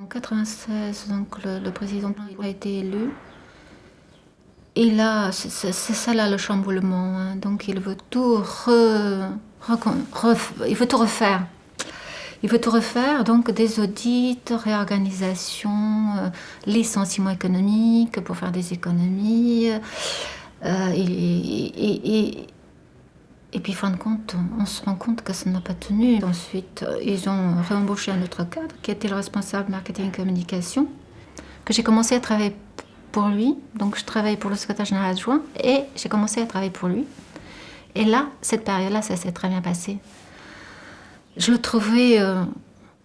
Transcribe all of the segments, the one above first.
En 96, donc le président a été élu. Et là, c'est ça là le chamboulement, hein. Donc il veut tout il veut tout refaire. Il veut tout refaire, donc des audits, réorganisation, licenciement économique pour faire des économies. Et puis, fin de compte, on se rend compte que ça n'a pas tenu. Ensuite, ils ont réembauché un autre cadre qui était le responsable marketing et communication, que j'ai commencé à travailler pour lui. Donc, je travaillais pour le secrétaire général adjoint et j'ai commencé à travailler pour lui. Et là, cette période-là, ça s'est très bien passé. Je le trouvais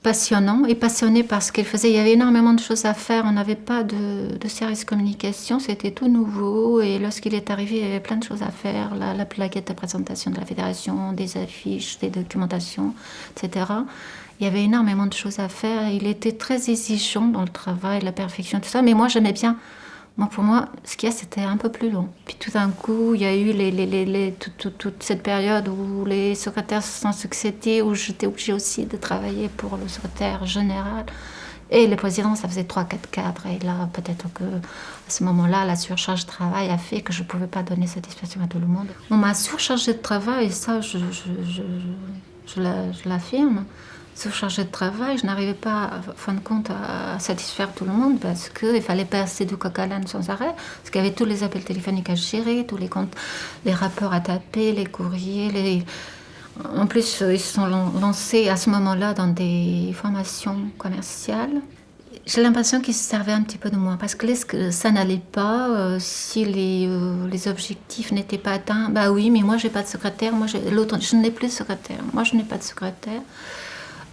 passionnant et passionné par ce qu'il faisait. Il y avait énormément de choses à faire. On n'avait pas de service communication, c'était tout nouveau. Et lorsqu'il est arrivé, il y avait plein de choses à faire. La plaquette de présentation de la fédération, des affiches, des documentations, etc. Il y avait énormément de choses à faire. Il était très exigeant dans le travail, la perfection, tout ça. Mais moi, j'aimais bien. Pour moi, ce qu'il y a, c'était un peu plus long. Puis tout d'un coup, il y a eu toute cette période où les secrétaires se sont succédés, où j'étais obligée aussi de travailler pour le secrétaire général. Et le président, ça faisait 3-4 cadres. Et là, peut-être que à ce moment-là, la surcharge de travail a fait que je ne pouvais pas donner satisfaction à tout le monde. On m'a surchargée de travail, et ça, je l'affirme. Surchargée de travail, je n'arrivais pas, en fin de compte, à satisfaire tout le monde parce qu'il fallait passer du coq à l'âne sans arrêt, parce qu'il y avait tous les appels téléphoniques à gérer, tous les comptes, les rapports à taper, les courriers, En plus, ils se sont lancés à ce moment-là dans des formations commerciales. J'ai l'impression qu'ils se servaient un petit peu de moi, parce que ça n'allait pas, si les objectifs n'étaient pas atteints. Bah oui, mais moi, j'ai pas de secrétaire, l'autre, je n'ai plus de secrétaire, moi, je n'ai pas de secrétaire.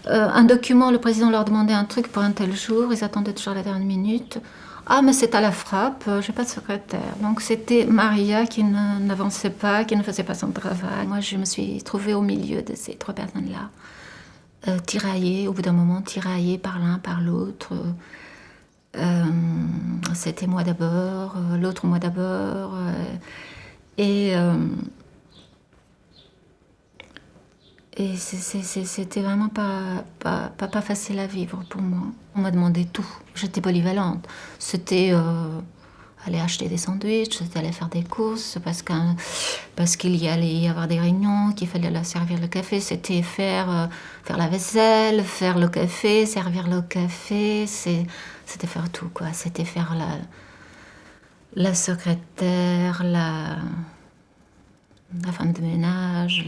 Un document, le président leur demandait un truc pour un tel jour, ils attendaient toujours la dernière minute. Ah, mais c'est à la frappe, j'ai pas de secrétaire. Donc c'était Maria qui n'avançait pas, qui ne faisait pas son travail. Moi, je me suis trouvée au milieu de ces trois personnes-là, tiraillées, au bout d'un moment, tiraillées par l'un, par l'autre. C'était moi d'abord, l'autre moi d'abord. Et c'était vraiment pas facile à vivre pour moi. On m'a demandé tout. J'étais polyvalente. C'était aller acheter des sandwichs, c'était aller faire des courses, parce qu'il y allait y avoir des réunions, qu'il fallait leur servir le café. C'était faire la vaisselle, faire le café, servir le café. C'était faire tout, quoi. C'était faire la secrétaire, la femme de ménage,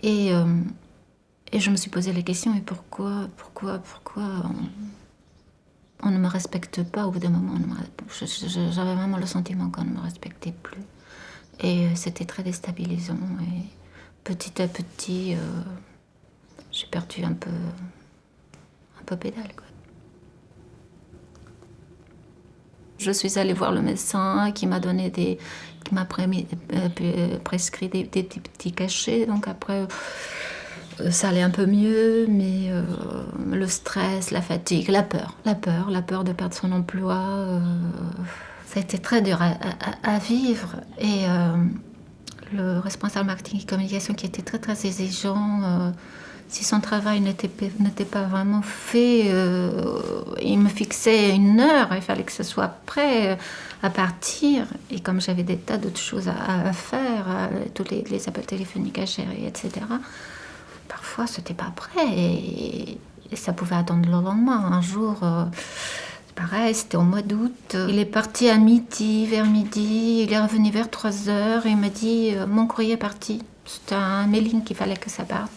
et, et je me suis posé la question, et pourquoi on ne me respecte pas au bout d'un moment. J'avais vraiment le sentiment qu'on ne me respectait plus. Et c'était très déstabilisant. Et petit à petit, j'ai perdu un peu pédale, quoi. Je suis allée voir le médecin qui m'a prescrit des petits cachets. Donc après, ça allait un peu mieux, mais le stress, la fatigue, la peur de perdre son emploi, ça a été très dur à vivre. Et le responsable marketing et communication qui était très très exigeant, si son travail n'était pas vraiment fait, il me fixait une heure, il fallait que ce soit prêt à partir. Et comme j'avais des tas d'autres choses à faire, tous les appels téléphoniques à gérer, etc., parfois c'était pas prêt et ça pouvait attendre le lendemain. Un jour, pareil, c'était au mois d'août. Il est parti à midi, vers midi, il est revenu vers 3h et il m'a dit mon courrier est parti. C'était un mailing qu'il fallait que ça parte.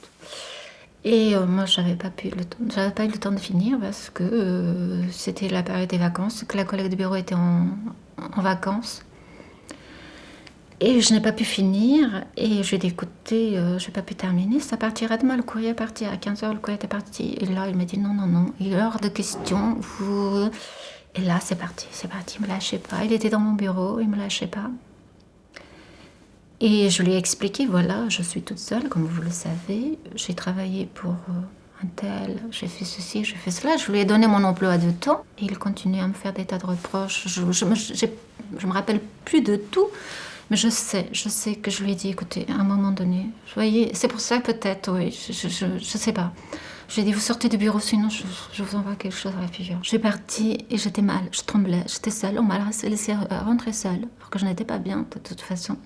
Et moi, j'avais pas eu le temps de finir parce que c'était la période des vacances, que la collègue de bureau était en vacances. Et je n'ai pas pu finir, et j'ai dit, écoutez, je n'ai pas pu terminer, ça partira demain, le courrier est parti, à 15h, le courrier était parti. Et là, il m'a dit, non, il est hors de question, Et là, c'est parti, il ne me lâchait pas. Il était dans mon bureau, il ne me lâchait pas. Et je lui ai expliqué, voilà, je suis toute seule, comme vous le savez. J'ai travaillé pour un tel, j'ai fait ceci, j'ai fait cela. Je lui ai donné mon emploi de temps. Et il continue à me faire des tas de reproches. Je me rappelle plus de tout. Mais je sais que je lui ai dit, écoutez, à un moment donné, vous voyez, c'est pour ça peut-être, oui, je sais pas. Je lui ai dit, vous sortez du bureau, sinon je vous envoie quelque chose à la figure. Je suis partie et j'étais mal, je tremblais, j'étais seule, on m'a laissé rentrer seule, alors que je n'étais pas bien de toute façon.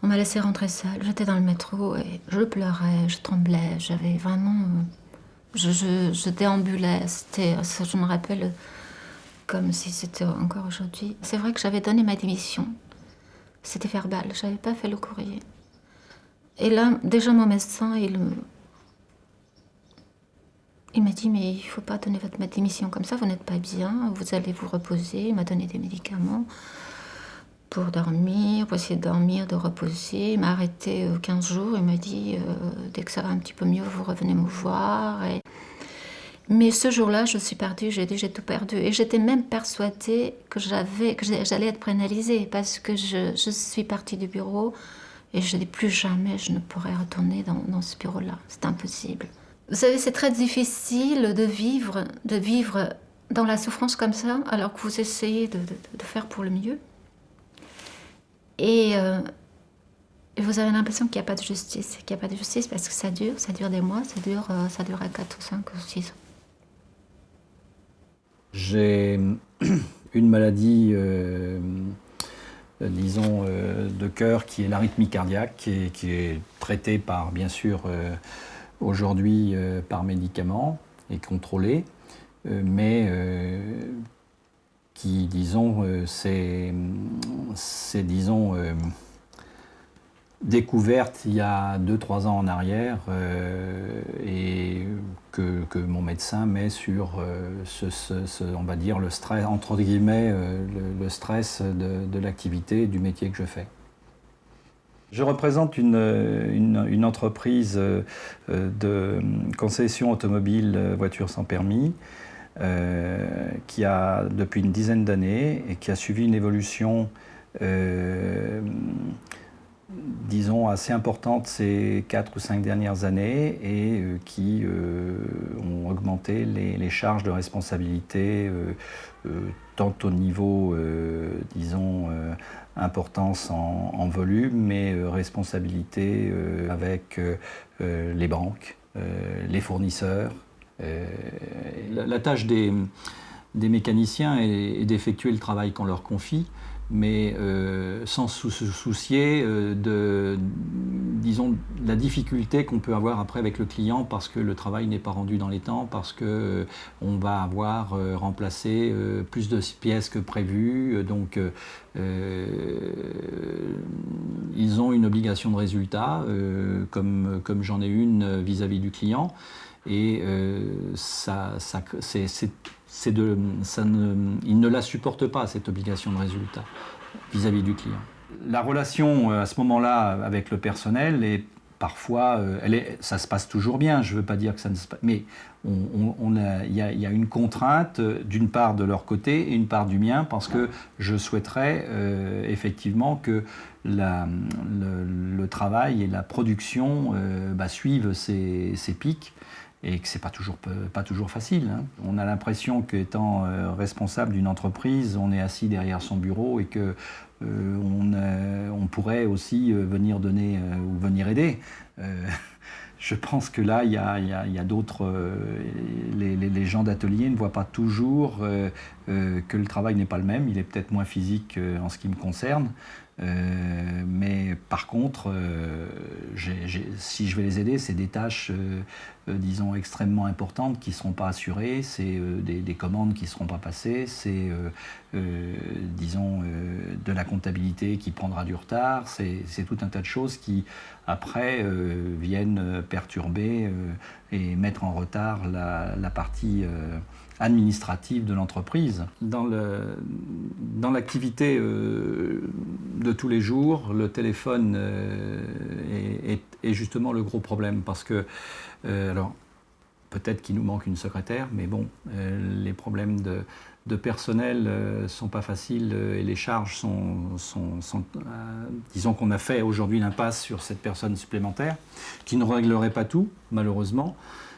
On m'a laissé rentrer seule, j'étais dans le métro et je pleurais, je tremblais, j'avais vraiment... je déambulais, je me rappelle comme si c'était encore aujourd'hui. C'est vrai que j'avais donné ma démission. C'était verbal, j'avais pas fait le courrier. Et là, déjà mon médecin, il m'a dit, mais il faut pas donner votre démission comme ça, vous n'êtes pas bien, vous allez vous reposer. Il m'a donné des médicaments pour dormir, pour essayer de dormir, de reposer. Il m'a arrêté 15 jours, il m'a dit, dès que ça va un petit peu mieux, vous revenez me voir. Mais ce jour-là, je suis partie, j'ai dit, j'ai tout perdu. Et j'étais même persuadée que j'allais être pénalisée parce que je suis partie du bureau et je dis plus jamais je ne pourrai retourner dans ce bureau-là. C'est impossible. Vous savez, c'est très difficile de vivre dans la souffrance comme ça, alors que vous essayez de faire pour le mieux. Et vous avez l'impression qu'il n'y a pas de justice. Qu'il n'y a pas de justice parce que ça dure des mois, ça dure à 4 ou 5 ou 6 ans. J'ai une maladie, disons, de cœur qui est l'arythmie cardiaque, qui est traitée par, bien sûr, aujourd'hui par médicaments et contrôlée, mais qui, disons, c'est disons, découverte il y a 2-3 ans en arrière et que mon médecin met sur on va dire le stress, entre guillemets, le stress de l'activité, du métier que je fais. Je représente une entreprise de concession automobile voitures sans permis qui a depuis une dizaine d'années et qui a suivi une évolution disons, assez importante ces 4 ou 5 dernières années et qui ont augmenté les charges de responsabilité tant au niveau, disons, importance en volume, mais responsabilité avec les banques, les fournisseurs. La tâche des mécaniciens est d'effectuer le travail qu'on leur confie, mais sans se soucier disons, de la difficulté qu'on peut avoir après avec le client parce que le travail n'est pas rendu dans les temps, parce qu'on va avoir remplacé plus de pièces que prévu. Donc, ils ont une obligation de résultat, comme j'en ai une vis-à-vis du client. Et il ne la supporte pas, cette obligation de résultat vis-à-vis du client. La relation à ce moment-là avec le personnel est parfois, ça se passe toujours bien, je ne veux pas dire que ça ne se passe, mais il y a une contrainte d'une part de leur côté et une part du mien parce que je souhaiterais effectivement que le travail et la production suivent ces pics. Et que ce n'est pas toujours facile. Hein. On a l'impression qu'étant responsable d'une entreprise, on est assis derrière son bureau et que on pourrait aussi venir donner ou venir aider. Je pense que là, il y a d'autres... les gens d'atelier ne voient pas toujours que le travail n'est pas le même. Il est peut-être moins physique en ce qui me concerne. Mais par contre, si je vais les aider, c'est des tâches, disons, extrêmement importantes qui ne seront pas assurées, c'est des commandes qui ne seront pas passées, c'est, disons, de la comptabilité qui prendra du retard, c'est tout un tas de choses qui, après, viennent perturber et mettre en retard la partie administrative de l'entreprise. Dans l'activité de tous les jours, le téléphone est justement le gros problème parce que, alors, peut-être qu'il nous manque une secrétaire, mais bon, les problèmes de personnel sont pas faciles et les charges sont disons qu'on a fait aujourd'hui l'impasse sur cette personne supplémentaire qui ne réglerait pas tout, malheureusement.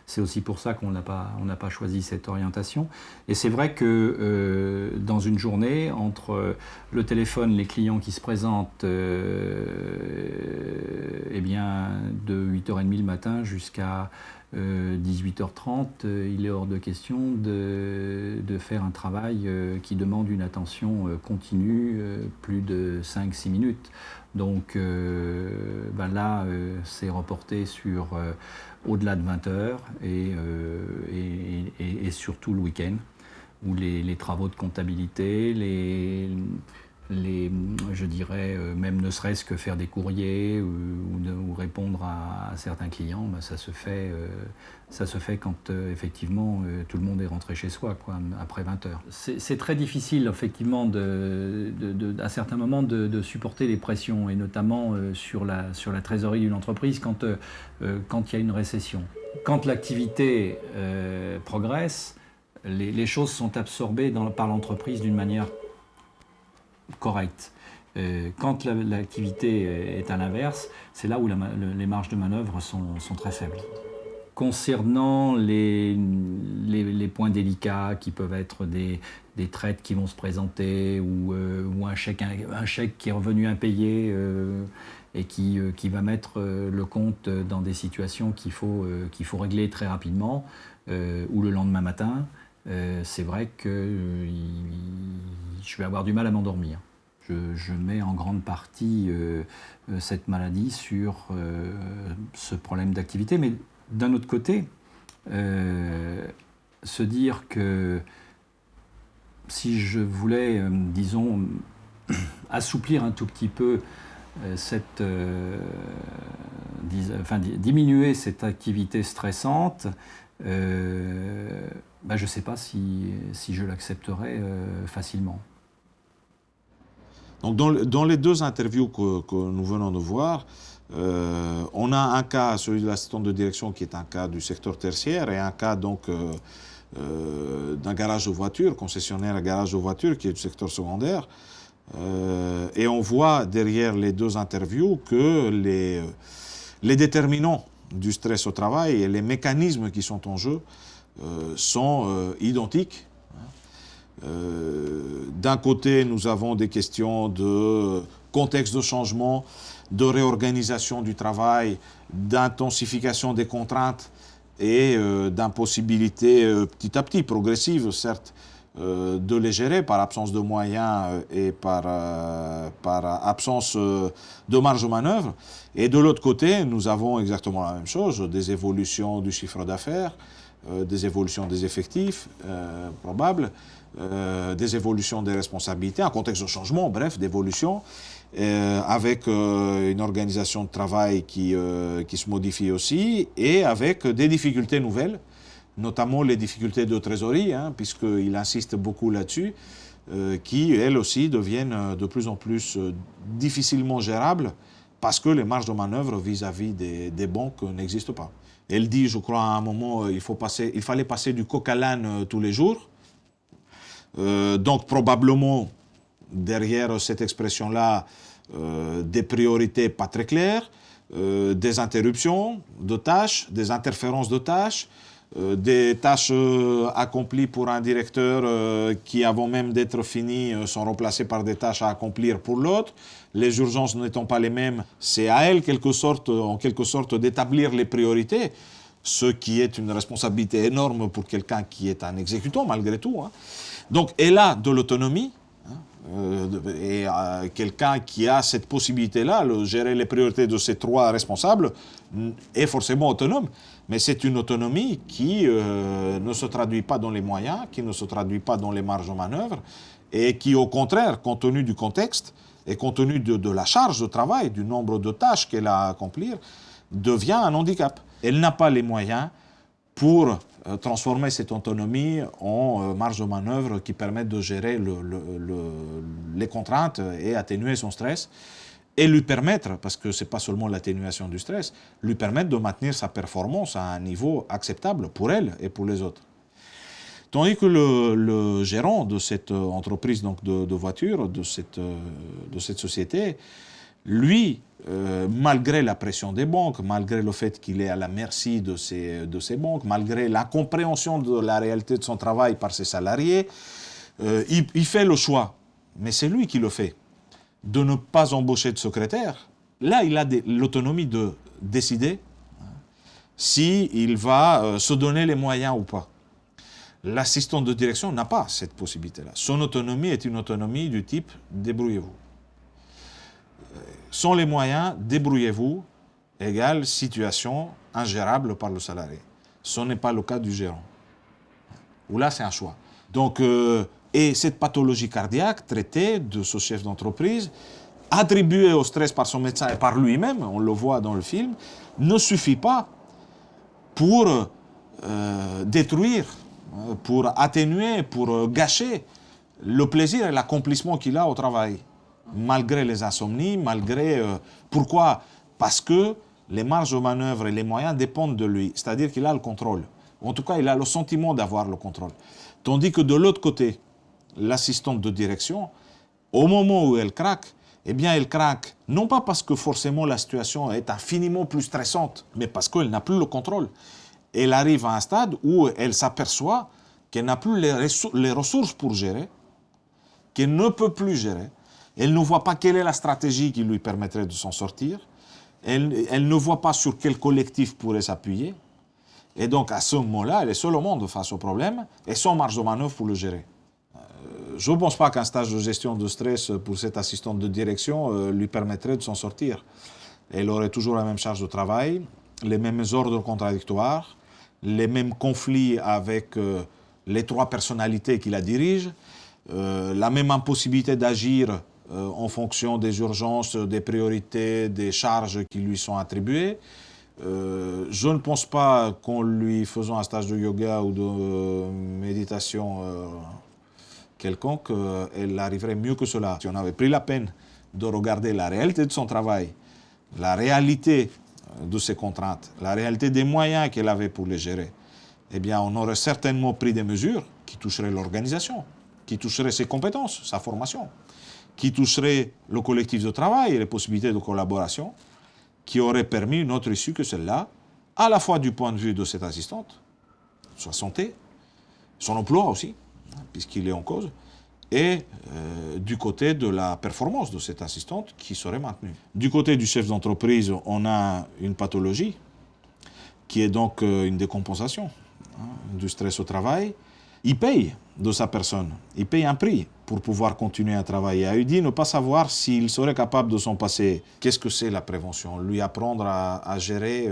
C'est aussi pour ça qu'on n'a pas choisi cette orientation. Et c'est vrai que dans une journée, entre le téléphone, les clients qui se présentent eh bien, de 8h30 le matin jusqu'à 18h30, il est hors de question de faire un travail qui demande une attention continue, plus de 5-6 minutes. Donc là, c'est reporté sur au-delà de 20 heures et surtout le week-end, où les travaux de comptabilité, je dirais, même ne serait-ce que faire des courriers ou répondre à certains clients, ça se fait quand effectivement tout le monde est rentré chez soi, quoi, après 20 heures. C'est très difficile effectivement à certains moments de supporter les pressions, et notamment sur la trésorerie d'une entreprise quand il y a une récession. Quand l'activité progresse, les choses sont absorbées par l'entreprise d'une manière correcte. Quand l'activité est à l'inverse, c'est là où les marges de manœuvre sont très faibles. Concernant les points délicats qui peuvent être des traites qui vont se présenter ou un chèque qui est revenu impayé et qui va mettre le compte dans des situations qu'il faut régler très rapidement ou le lendemain matin, c'est vrai que je vais avoir du mal à m'endormir. Je mets en grande partie cette maladie sur ce problème d'activité, mais d'un autre côté, se dire que si je voulais, disons, assouplir un tout petit peu diminuer cette activité stressante, je ne sais pas si je l'accepterais facilement. Donc dans les deux interviews que nous venons de voir, on a un cas, celui de l'assistant de direction, qui est un cas du secteur tertiaire, et un cas donc d'un garage de voitures, concessionnaire à garage de voitures, qui est du secteur secondaire. Et on voit derrière les deux interviews que les déterminants du stress au travail et les mécanismes qui sont en jeu sont identiques. D'un côté, nous avons des questions de contexte de changement, de réorganisation du travail, d'intensification des contraintes et d'impossibilité petit à petit, progressive certes, de les gérer par absence de moyens et par absence de marge de manœuvre. Et de l'autre côté, nous avons exactement la même chose, des évolutions du chiffre d'affaires, des évolutions des effectifs probables, des évolutions des responsabilités, un contexte de changement, bref, d'évolution, avec une organisation de travail qui se modifie aussi, et avec des difficultés nouvelles, notamment les difficultés de trésorerie, puisqu'il insiste beaucoup là-dessus, qui, elles aussi, deviennent de plus en plus difficilement gérables, parce que les marges de manœuvre vis-à-vis des banques n'existent pas. Elle dit, je crois, à un moment, il fallait passer du coq à l'âne tous les jours. Donc probablement, derrière cette expression-là, des priorités pas très claires, des interruptions de tâches, des interférences de tâches, des tâches accomplies pour un directeur qui, avant même d'être finies, sont remplacées par des tâches à accomplir pour l'autre. Les urgences n'étant pas les mêmes, c'est à elle, en quelque sorte, d'établir les priorités, ce qui est une responsabilité énorme pour quelqu'un qui est un exécutant, malgré tout. Donc, elle a de l'autonomie, et quelqu'un qui a cette possibilité-là, gérer les priorités de ces trois responsables, est forcément autonome. Mais c'est une autonomie qui ne se traduit pas dans les moyens, qui ne se traduit pas dans les marges de manœuvre, et qui, au contraire, compte tenu du contexte et compte tenu de la charge de travail, du nombre de tâches qu'elle a à accomplir, devient un handicap. Elle n'a pas les moyens pour transformer cette autonomie en marge de manœuvre qui permettent de gérer les contraintes et atténuer son stress, et lui permettre, parce que ce n'est pas seulement l'atténuation du stress, lui permettre de maintenir sa performance à un niveau acceptable pour elle et pour les autres. Tandis que le gérant de cette entreprise donc de voitures, de cette société, lui, malgré la pression des banques, malgré le fait qu'il est à la merci de ces banques, malgré l'incompréhension de la réalité de son travail par ses salariés, il fait le choix, mais c'est lui qui le fait, de ne pas embaucher de secrétaire. Là, il a l'autonomie de décider s'il va se donner les moyens ou pas. L'assistant de direction n'a pas cette possibilité-là. Son autonomie est une autonomie du type « débrouillez-vous ». Sans les moyens, débrouillez-vous, égale situation ingérable par le salarié. Ce n'est pas le cas du gérant. Où là, c'est un choix. Donc, et cette pathologie cardiaque traitée de ce chef d'entreprise, attribuée au stress par son médecin et par lui-même, on le voit dans le film, ne suffit pas pour détruire, pour atténuer, pour gâcher le plaisir et l'accomplissement qu'il a au travail. Malgré les insomnies, malgré... pourquoi? Parce que les marges de manœuvre et les moyens dépendent de lui. C'est-à-dire qu'il a le contrôle. En tout cas, il a le sentiment d'avoir le contrôle. Tandis que de l'autre côté, l'assistante de direction, au moment où elle craque, eh bien, elle craque non pas parce que forcément la situation est infiniment plus stressante, mais parce qu'elle n'a plus le contrôle. Elle arrive à un stade où elle s'aperçoit qu'elle n'a plus les ressources pour gérer, qu'elle ne peut plus gérer. Elle ne voit pas quelle est la stratégie qui lui permettrait de s'en sortir. Elle ne voit pas sur quel collectif pourrait s'appuyer. Et donc, à ce moment-là, elle est seule au monde face au problème et sans marge de manœuvre pour le gérer. Je ne pense pas qu'un stage de gestion de stress pour cette assistante de direction lui permettrait de s'en sortir. Elle aurait toujours la même charge de travail, les mêmes ordres contradictoires, les mêmes conflits avec les trois personnalités qui la dirigent, la même impossibilité d'agir en fonction des urgences, des priorités, des charges qui lui sont attribuées. Je ne pense pas qu'en lui faisant un stage de yoga ou de méditation quelconque, elle arriverait mieux que cela. Si on avait pris la peine de regarder la réalité de son travail, la réalité de ses contraintes, la réalité des moyens qu'elle avait pour les gérer, eh bien, on aurait certainement pris des mesures qui toucheraient l'organisation, qui toucheraient ses compétences, sa formation, qui toucherait le collectif de travail et les possibilités de collaboration, qui auraient permis une autre issue que celle-là, à la fois du point de vue de cette assistante, sa santé, son emploi aussi, puisqu'il est en cause, et du côté de la performance de cette assistante qui serait maintenue. Du côté du chef d'entreprise, on a une pathologie qui est donc une décompensation du stress au travail. Il paye de sa personne, il paye un prix pour pouvoir continuer à travailler. Il dit ne pas savoir s'il serait capable de s'en passer. Qu'est-ce que c'est la prévention? Lui apprendre à gérer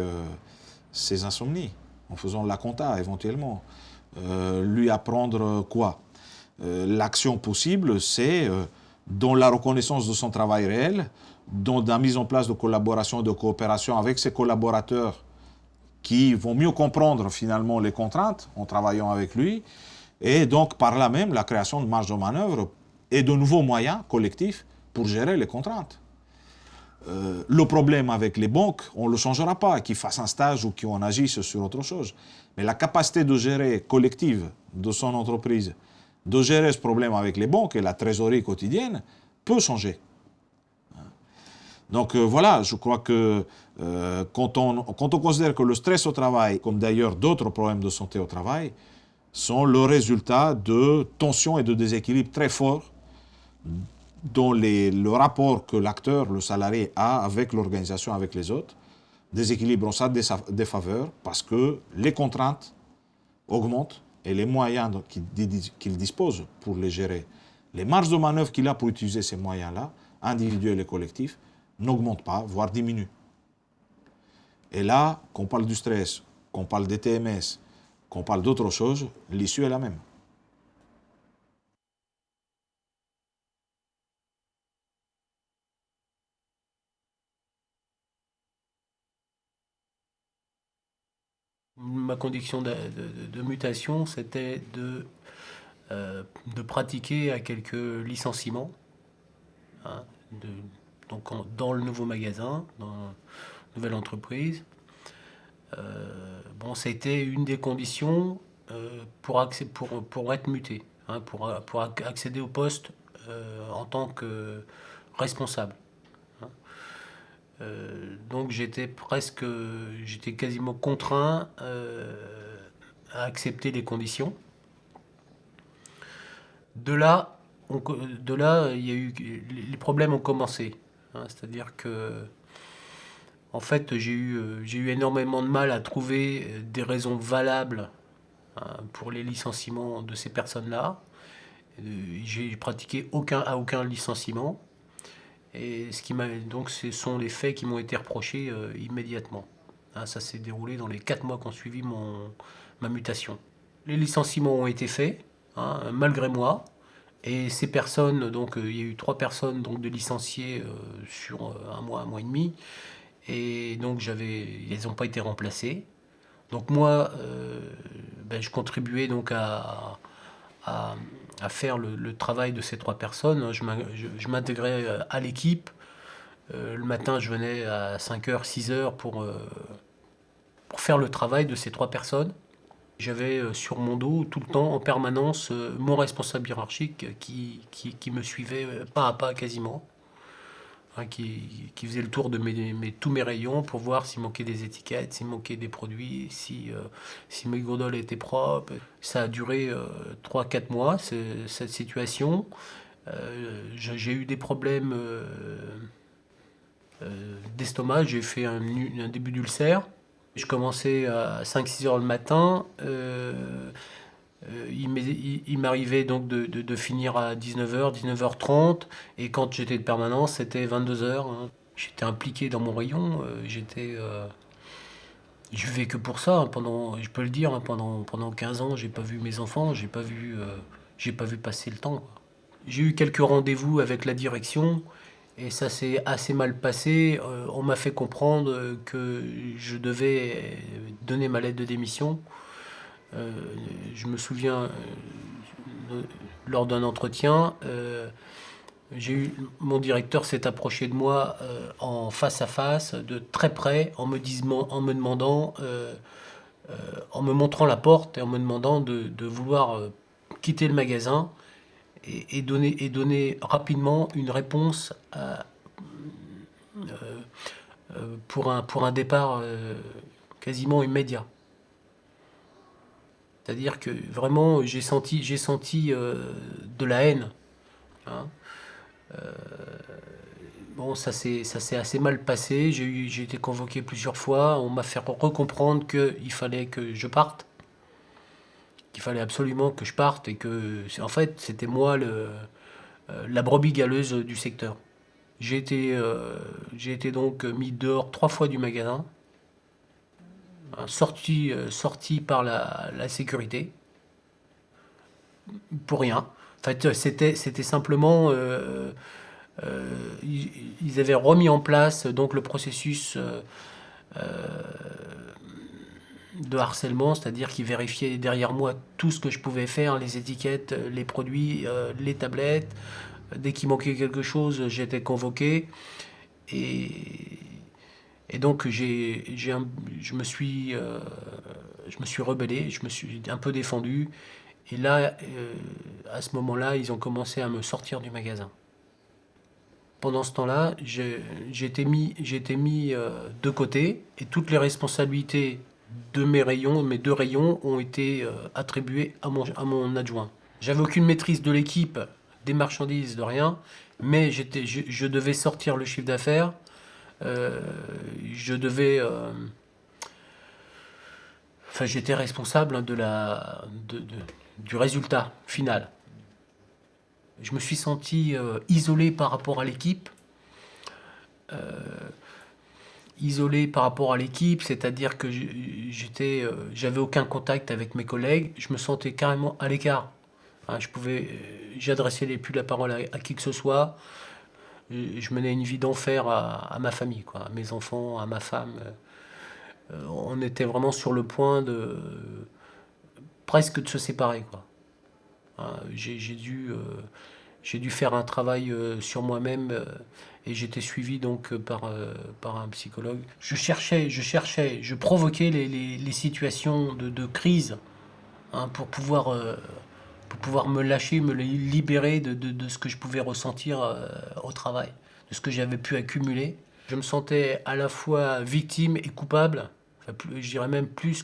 ses insomnies, en faisant la compta éventuellement. Lui apprendre quoi? L'action possible, c'est dans la reconnaissance de son travail réel, dans la mise en place de collaboration, de coopération avec ses collaborateurs qui vont mieux comprendre finalement les contraintes en travaillant avec lui, et donc par là même la création de marge de manœuvre et de nouveaux moyens collectifs pour gérer les contraintes. Le problème avec les banques, on ne le changera pas, qu'ils fassent un stage ou qu'ils en agissent sur autre chose. Mais la capacité de gérer collective de son entreprise, de gérer ce problème avec les banques et la trésorerie quotidienne, peut changer. Donc voilà, je crois que quand on considère que le stress au travail, comme d'ailleurs d'autres problèmes de santé au travail, sont le résultat de tensions et de déséquilibres très forts dans le rapport que l'acteur, le salarié, a avec l'organisation, avec les autres. Déséquilibre en sa défaveur parce que les contraintes augmentent et les moyens qu'il dispose pour les gérer, les marges de manœuvre qu'il a pour utiliser ces moyens-là, individuels et collectifs, n'augmentent pas, voire diminuent. Et là, qu'on parle du stress, qu'on parle des TMS, qu'on parle d'autre chose, l'issue est la même. Ma condition de mutation, c'était de pratiquer à quelques licenciements, hein, donc dans le nouveau magasin, dans la nouvelle entreprise. Bon, c'était une des conditions pour être muté, hein, pour accéder au poste en tant que responsable. Hein. Donc j'étais quasiment contraint à accepter les conditions. De là, il y a eu, les problèmes ont commencé. Hein, c'est-à-dire que, en fait, j'ai eu énormément de mal à trouver des raisons valables, hein, pour les licenciements de ces personnes-là. J'ai pratiqué aucun licenciement. Et donc, ce sont les faits qui m'ont été reprochés immédiatement. Hein, ça s'est déroulé dans les 4 mois qui ont suivi ma mutation. Les licenciements ont été faits, hein, malgré moi. Et ces personnes, donc il y a eu 3 personnes donc, de licenciées sur un mois et demi. Et donc elles n'ont pas été remplacées. Donc moi, je contribuais donc à faire le travail de ces 3 personnes. Je m'intégrais à l'équipe. Le matin, je venais à 5h, 6h pour faire le travail de ces 3 personnes. J'avais sur mon dos, tout le temps, en permanence, mon responsable hiérarchique qui me suivait pas à pas quasiment, hein, qui faisait le tour de tous mes rayons pour voir s'il manquait des étiquettes, s'il manquait des produits, si mes gondoles étaient propres. Ça a duré 3-4 mois, cette situation. J'ai eu des problèmes d'estomac, j'ai fait un début d'ulcère. Je commençais à 5-6 heures le matin. Il m'arrivait donc de finir à 19h, 19h30. Et quand j'étais de permanence, c'était 22h. Hein. J'étais impliqué dans mon rayon. Je vivais que pour ça. Je peux le dire, hein, pendant 15 ans, j'ai pas vu mes enfants. J'ai pas vu passer le temps. Quoi. J'ai eu quelques rendez-vous avec la direction. Et ça s'est assez mal passé. On m'a fait comprendre que je devais donner ma lettre de démission. Je me souviens, lors d'un entretien, mon directeur s'est approché de moi en face à face, de très près, en me demandant, en me montrant la porte et en me demandant de vouloir quitter le magasin. Et donner rapidement une réponse pour un départ quasiment immédiat. C'est-à-dire que vraiment j'ai senti de la haine. Hein. Bon, ça s'est assez mal passé. J'ai été convoqué plusieurs fois. On m'a fait recomprendre qu'il fallait que je parte. Qu'il fallait absolument que je parte et que, en fait, c'était moi la brebis galeuse du secteur. J'ai été donc mis dehors 3 fois du magasin, sorti par la sécurité, pour rien. En fait, c'était simplement... ils avaient remis en place donc le processus de harcèlement, c'est-à-dire qu'ils vérifiaient derrière moi tout ce que je pouvais faire, les étiquettes, les produits, les tablettes. Dès qu'il manquait quelque chose, j'étais convoqué. Et donc je me suis rebellé, je me suis un peu défendu. Et là, à ce moment-là, ils ont commencé à me sortir du magasin. Pendant ce temps-là, j'ai été mis de côté et toutes les responsabilités de mes 2 rayons ont été attribuées à mon adjoint. J'avais aucune maîtrise de l'équipe, des marchandises, de rien, mais je devais sortir le chiffre d'affaires, j'étais responsable du résultat final. Je me suis senti isolé par rapport à l'équipe. C'est-à-dire que j'avais aucun contact avec mes collègues. Je me sentais carrément à l'écart. Hein, j'adressais plus la parole à qui que ce soit. Je menais une vie d'enfer à ma famille, quoi, à mes enfants, à ma femme. On était vraiment sur le point presque de se séparer, quoi. Hein, j'ai dû faire un travail sur moi-même et j'étais suivi donc par un psychologue. Je provoquais les situations de crise, hein, pour pouvoir me lâcher, me libérer de ce que je pouvais ressentir au travail, de ce que j'avais pu accumuler. Je me sentais à la fois victime et coupable, enfin, je dirais même plus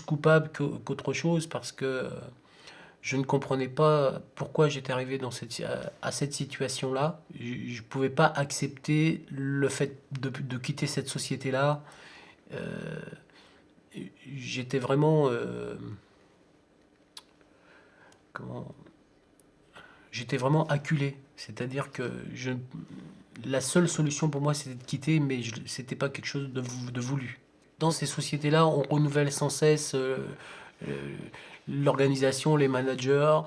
coupable qu'autre chose, parce que je ne comprenais pas pourquoi j'étais arrivé à cette situation-là. Je ne pouvais pas accepter le fait de quitter cette société-là. Euh, J'étais vraiment... comment... J'étais vraiment acculé. C'est-à-dire que la seule solution pour moi, c'était de quitter, mais c'était pas quelque chose de voulu. Dans ces sociétés-là, on renouvelle sans cesse euh, l'organisation, les managers,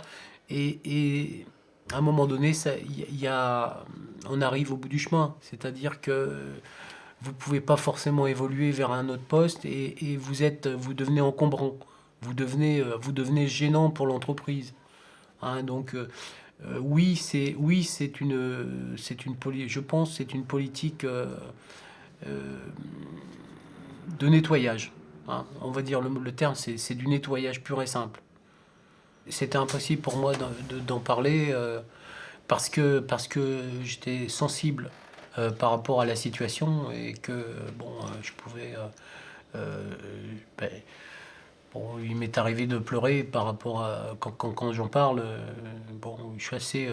et à un moment donné, on arrive au bout du chemin. C'est-à-dire que vous pouvez pas forcément évoluer vers un autre poste, et vous devenez encombrant, vous devenez gênant pour l'entreprise. Hein, donc oui, je pense, que c'est une politique euh, de nettoyage. Hein. On va dire le terme, c'est du nettoyage pur et simple. C'était impossible pour moi d'en parler parce que j'étais sensible par rapport à la situation, et que bon, je pouvais. Euh, ben, bon, il m'est arrivé de pleurer par rapport à quand j'en parle. Bon, je suis assez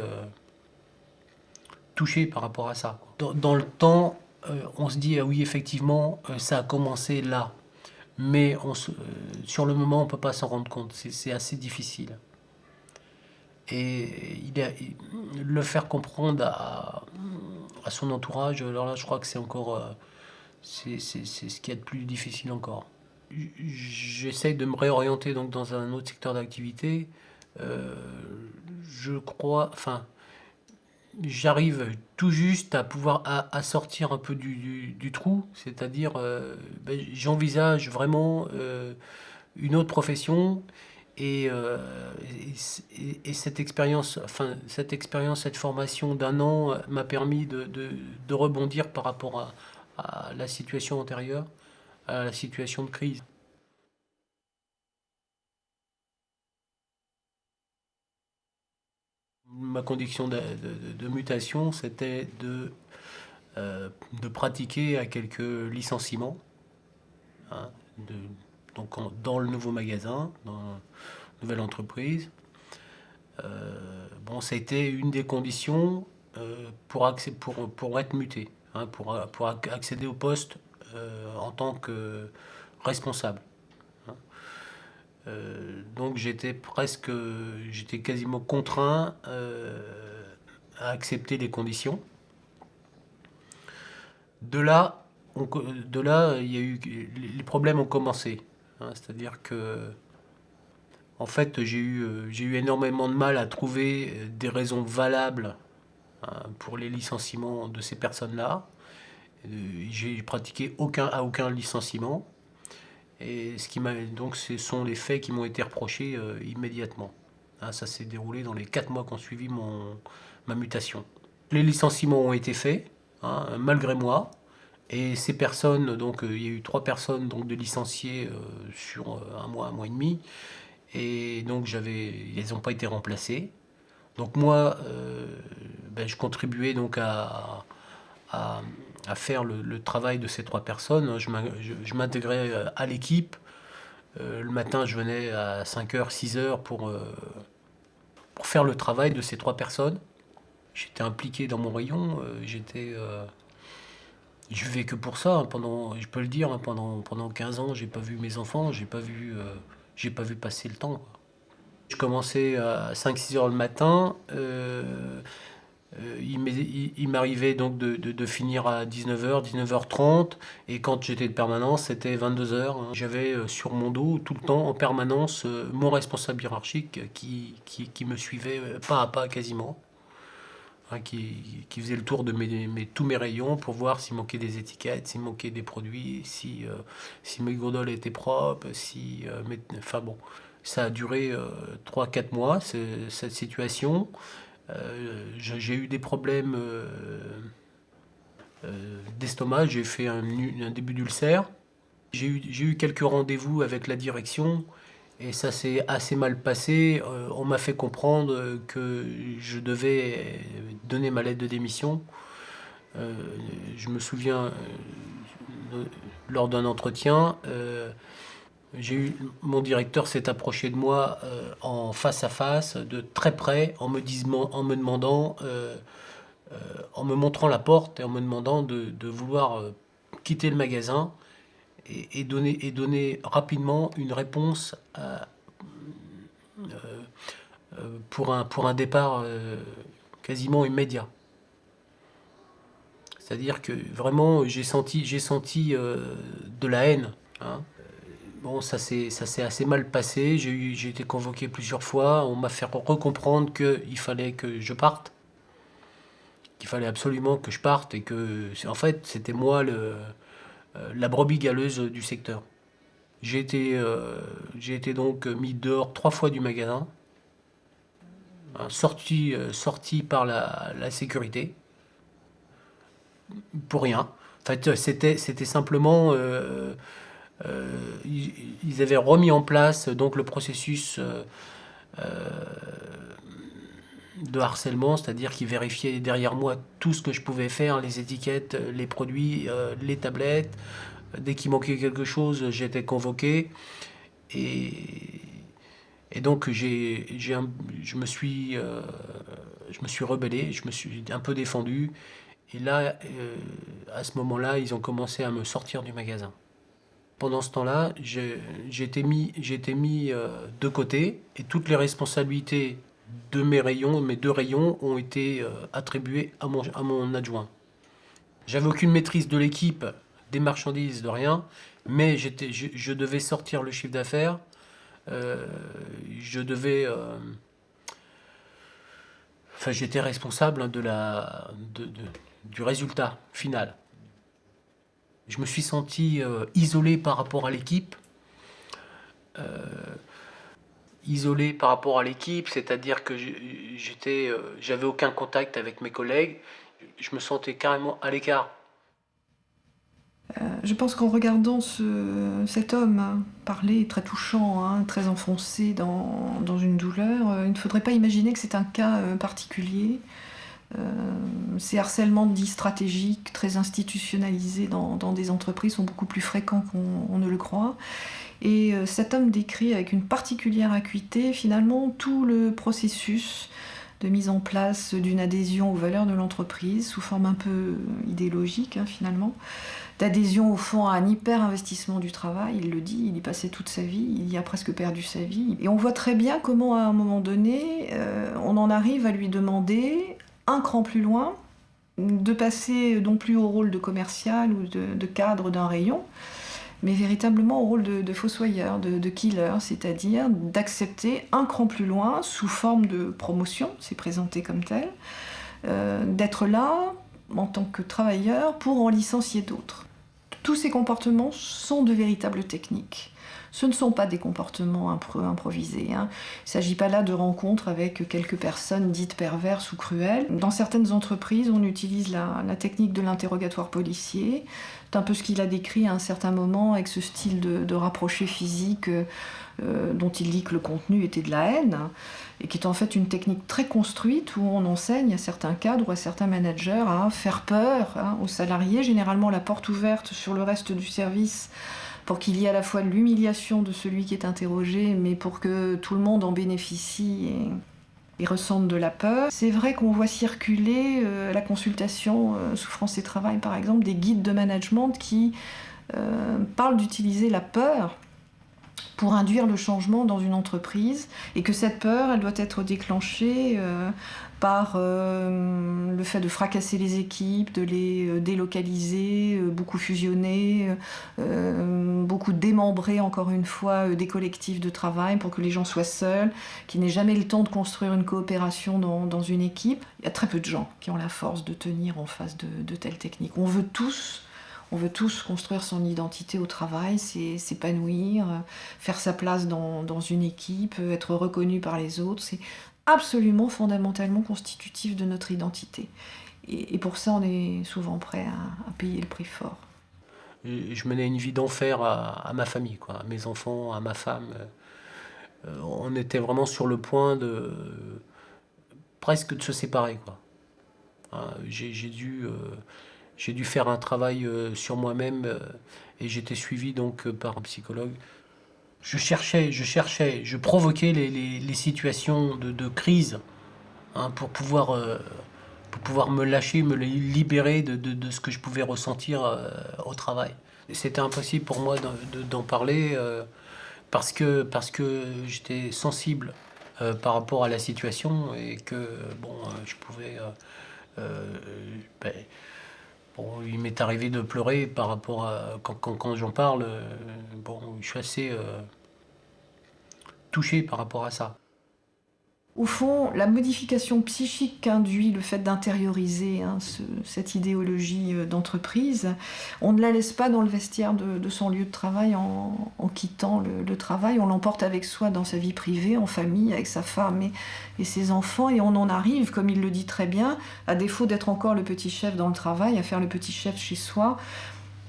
touché par rapport à ça. Dans le temps, on se dit, ah oui, effectivement, ça a commencé là. Mais sur le moment, on ne peut pas s'en rendre compte. C'est assez difficile. Et le faire comprendre à son entourage, alors là, je crois que c'est encore... c'est ce qu'il y a de plus difficile encore. J'essaye de me réorienter donc dans un autre secteur d'activité. Euh, je crois... Enfin, j'arrive tout juste à pouvoir à sortir un peu du trou, c'est-à-dire ben, j'envisage vraiment une autre profession, et cette expérience, cette formation d'un an m'a permis de rebondir par rapport à la situation antérieure, à la situation de crise. Ma condition de mutation, c'était de pratiquer à quelques licenciements, hein, donc dans le nouveau magasin, dans la nouvelle entreprise. Bon, ça a été une des conditions pour être muté, hein, pour accéder au poste en tant que responsable. Hein. Donc j'étais quasiment contraint à accepter les conditions. De là, il y a eu, les problèmes ont commencé. Hein. C'est-à-dire que, en fait, j'ai eu énormément de mal à trouver des raisons valables, hein, pour les licenciements de ces personnes-là. J'ai pratiqué aucun licenciement. Et donc, ce sont les faits qui m'ont été reprochés immédiatement. Hein, ça s'est déroulé dans les 4 mois qui ont suivi ma mutation. Les licenciements ont été faits, hein, malgré moi. Et ces personnes, donc il y a eu 3 personnes donc, de licenciées sur un mois et demi. Et donc elles n'ont pas été remplacées. Donc moi, ben, je contribuais donc à faire le travail de ces 3 personnes. Je m'intégrais à l'équipe. Le matin, je venais à 5h, 6h pour faire le travail de ces 3 personnes. J'étais impliqué dans mon rayon. Je vivais que pour ça. Hein, je peux le dire, hein, pendant 15 ans, j'ai pas vu mes enfants, j'ai pas vu passer le temps. Quoi. Je commençais à 5-6 heures le matin. Il m'arrivait donc de finir à 19h, 19h30. Et quand j'étais de permanence, c'était 22h. Hein. J'avais sur mon dos, tout le temps, en permanence, mon responsable hiérarchique qui me suivait pas à pas quasiment. Hein, qui faisait le tour de tous mes rayons pour voir s'il manquait des étiquettes, s'il manquait des produits, si mes gondoles étaient propres, enfin bon, ça a duré 3-4 mois, cette situation. J'ai eu des problèmes d'estomac, j'ai fait un début d'ulcère. J'ai eu quelques rendez-vous avec la direction. Et ça s'est assez mal passé. On m'a fait comprendre que je devais donner ma lettre de démission. Je me souviens, lors d'un entretien, mon directeur s'est approché de moi en face à face, de très près, en me demandant, en me montrant la porte et en me demandant de vouloir quitter le magasin et donner rapidement une réponse pour un départ quasiment immédiat. C'est-à-dire que vraiment j'ai senti de la haine, hein. Bon, ça s'est assez mal passé. J'ai été convoqué plusieurs fois. On m'a fait recomprendre qu'il fallait que je parte, qu'il fallait absolument que je parte et que, en fait, c'était moi la brebis galeuse du secteur. J'ai été donc mis dehors 3 fois du magasin, hein, sorti par la sécurité, pour rien. En fait, c'était simplement... ils avaient remis en place donc le processus de harcèlement, c'est-à-dire qu'ils vérifiaient derrière moi tout ce que je pouvais faire, les étiquettes, les produits, les tablettes. Dès qu'il manquait quelque chose, j'étais convoqué. Et donc je me suis rebellé, je me suis un peu défendu. Et là, à ce moment-là, ils ont commencé à me sortir du magasin. Pendant ce temps-là, j'ai été mis de côté et toutes les responsabilités de mes 2 rayons ont été attribuées à mon adjoint. J'avais aucune maîtrise de l'équipe, des marchandises, de rien, mais je devais sortir le chiffre d'affaires, j'étais responsable du résultat final. Je me suis senti isolé par rapport à l'équipe. C'est-à-dire que j'avais aucun contact avec mes collègues. Je me sentais carrément à l'écart. Je pense qu'en regardant cet homme parler, très touchant, hein, très enfoncé dans une douleur, il ne faudrait pas imaginer que c'est un cas particulier. Ces harcèlements dits stratégiques, très institutionnalisés dans des entreprises sont beaucoup plus fréquents qu'on ne le croit. Et cet homme décrit avec une particulière acuité finalement tout le processus de mise en place d'une adhésion aux valeurs de l'entreprise sous forme un peu idéologique, hein, finalement, d'adhésion au fond à un hyper-investissement du travail. Il le dit, il y passait toute sa vie, il y a presque perdu sa vie. Et on voit très bien comment à un moment donné, on en arrive à lui demander un cran plus loin, de passer non plus au rôle de commercial ou de cadre d'un rayon, mais véritablement au rôle de fossoyeur, de killer, c'est-à-dire d'accepter un cran plus loin sous forme de promotion, c'est présenté comme tel, d'être là en tant que travailleur pour en licencier d'autres. Tous ces comportements sont de véritables techniques. Ce ne sont pas des comportements improvisés, hein. Il ne s'agit pas là de rencontres avec quelques personnes dites perverses ou cruelles. Dans certaines entreprises, on utilise la technique de l'interrogatoire policier. C'est un peu ce qu'il a décrit à un certain moment avec ce style de rapproché physique dont il dit que le contenu était de la haine, et qui est en fait une technique très construite où on enseigne à certains cadres ou à certains managers à faire peur, hein, aux salariés, généralement la porte ouverte sur le reste du service, pour qu'il y ait à la fois l'humiliation de celui qui est interrogé, mais pour que tout le monde en bénéficie et ressente de la peur. C'est vrai qu'on voit circuler la consultation Souffrance et Travail, par exemple, des guides de management qui parlent d'utiliser la peur pour induire le changement dans une entreprise, et que cette peur, elle doit être déclenchée par le fait de fracasser les équipes, de les délocaliser, beaucoup fusionner, beaucoup démembrer encore une fois des collectifs de travail pour que les gens soient seuls, qu'ils n'aient jamais le temps de construire une coopération dans une équipe. Il y a très peu de gens qui ont la force de tenir en face de telles techniques. On veut tous construire son identité au travail, s'épanouir, faire sa place dans une équipe, être reconnu par les autres. C'est absolument fondamentalement constitutif de notre identité. Et pour ça, on est souvent prêt à payer le prix fort. Je menais une vie d'enfer à ma famille, quoi, à mes enfants, à ma femme. On était vraiment sur le point presque de se séparer, quoi. Hein. J'ai dû faire un travail sur moi-même et j'étais suivi donc par un psychologue. Je provoquais les situations de crise, hein, pour pouvoir me lâcher, me libérer de ce que je pouvais ressentir au travail. C'était impossible pour moi d'en parler parce que j'étais sensible par rapport à la situation et que je pouvais... ben, il m'est arrivé de pleurer par rapport à... Quand j'en parle, je suis assez touché par rapport à ça. Au fond, la modification psychique qu'induit le fait d'intérioriser cette idéologie d'entreprise, on ne la laisse pas dans le vestiaire de son lieu de travail en quittant le travail. On l'emporte avec soi dans sa vie privée, en famille, avec sa femme et ses enfants. Et on en arrive, comme il le dit très bien, à défaut d'être encore le petit chef dans le travail, à faire le petit chef chez soi,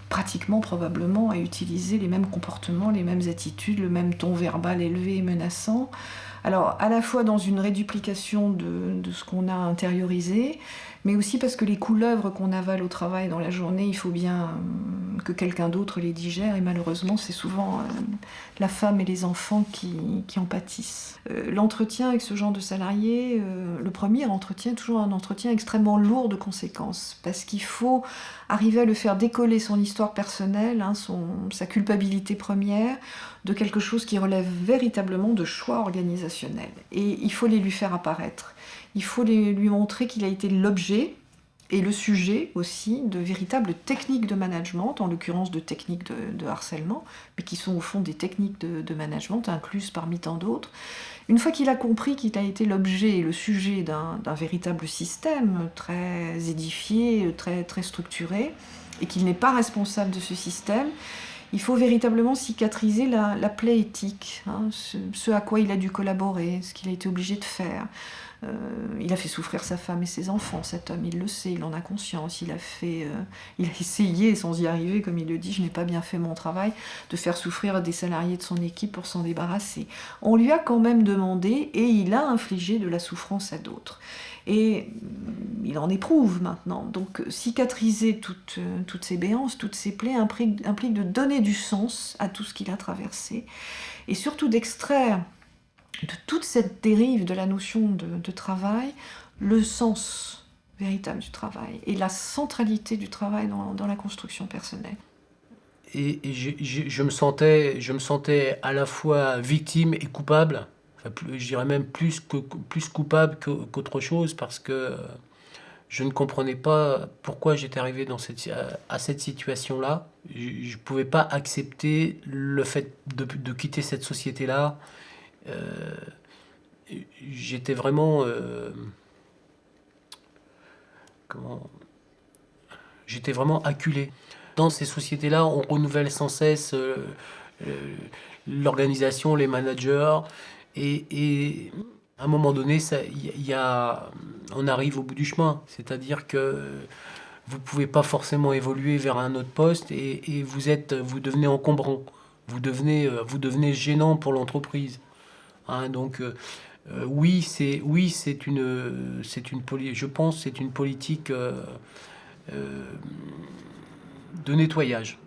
pratiquement, probablement, à utiliser les mêmes comportements, les mêmes attitudes, le même ton verbal élevé et menaçant. Alors, à la fois dans une réduplication de ce qu'on a intériorisé, mais aussi parce que les couleuvres qu'on avale au travail dans la journée, il faut bien que quelqu'un d'autre les digère, et malheureusement, c'est souvent la femme et les enfants qui en pâtissent. L'entretien avec ce genre de salarié, le premier entretien, toujours un entretien extrêmement lourd de conséquences, parce qu'il faut arriver à le faire décoller son histoire personnelle, sa culpabilité première, de quelque chose qui relève véritablement de choix organisationnels. Et il faut les lui faire apparaître. Il faut lui montrer qu'il a été l'objet et le sujet aussi de véritables techniques de management, en l'occurrence de techniques de harcèlement, mais qui sont au fond des techniques de management incluses parmi tant d'autres. Une fois qu'il a compris qu'il a été l'objet et le sujet d'un véritable système très édifié, très, très structuré, et qu'il n'est pas responsable de ce système, il faut véritablement cicatriser la plaie éthique, ce à quoi il a dû collaborer, ce qu'il a été obligé de faire. Il a fait souffrir sa femme et ses enfants, cet homme, il le sait, il en a conscience. Il a essayé, sans y arriver, comme il le dit, je n'ai pas bien fait mon travail, de faire souffrir des salariés de son équipe pour s'en débarrasser. On lui a quand même demandé, et il a infligé de la souffrance à d'autres. Et il en éprouve maintenant. Donc cicatriser toutes ces béances, toutes ces plaies implique de donner du sens à tout ce qu'il a traversé, et surtout d'extraire de toute cette dérive de la notion de travail le sens véritable du travail et la centralité du travail dans la construction personnelle. Et je me sentais à la fois victime et coupable. Enfin, je dirais même plus coupable qu'autre chose, parce que je ne comprenais pas pourquoi j'étais arrivé à cette situation-là. Je ne pouvais pas accepter le fait de quitter cette société-là. J'étais vraiment... J'étais vraiment acculé. Dans ces sociétés-là, on renouvelle sans cesse l'organisation, les managers, et à un moment donné, on arrive au bout du chemin. C'est-à-dire que vous ne pouvez pas forcément évoluer vers un autre poste, et vous devenez encombrant. Vous devenez gênant pour l'entreprise. Donc je pense que c'est une politique de nettoyage.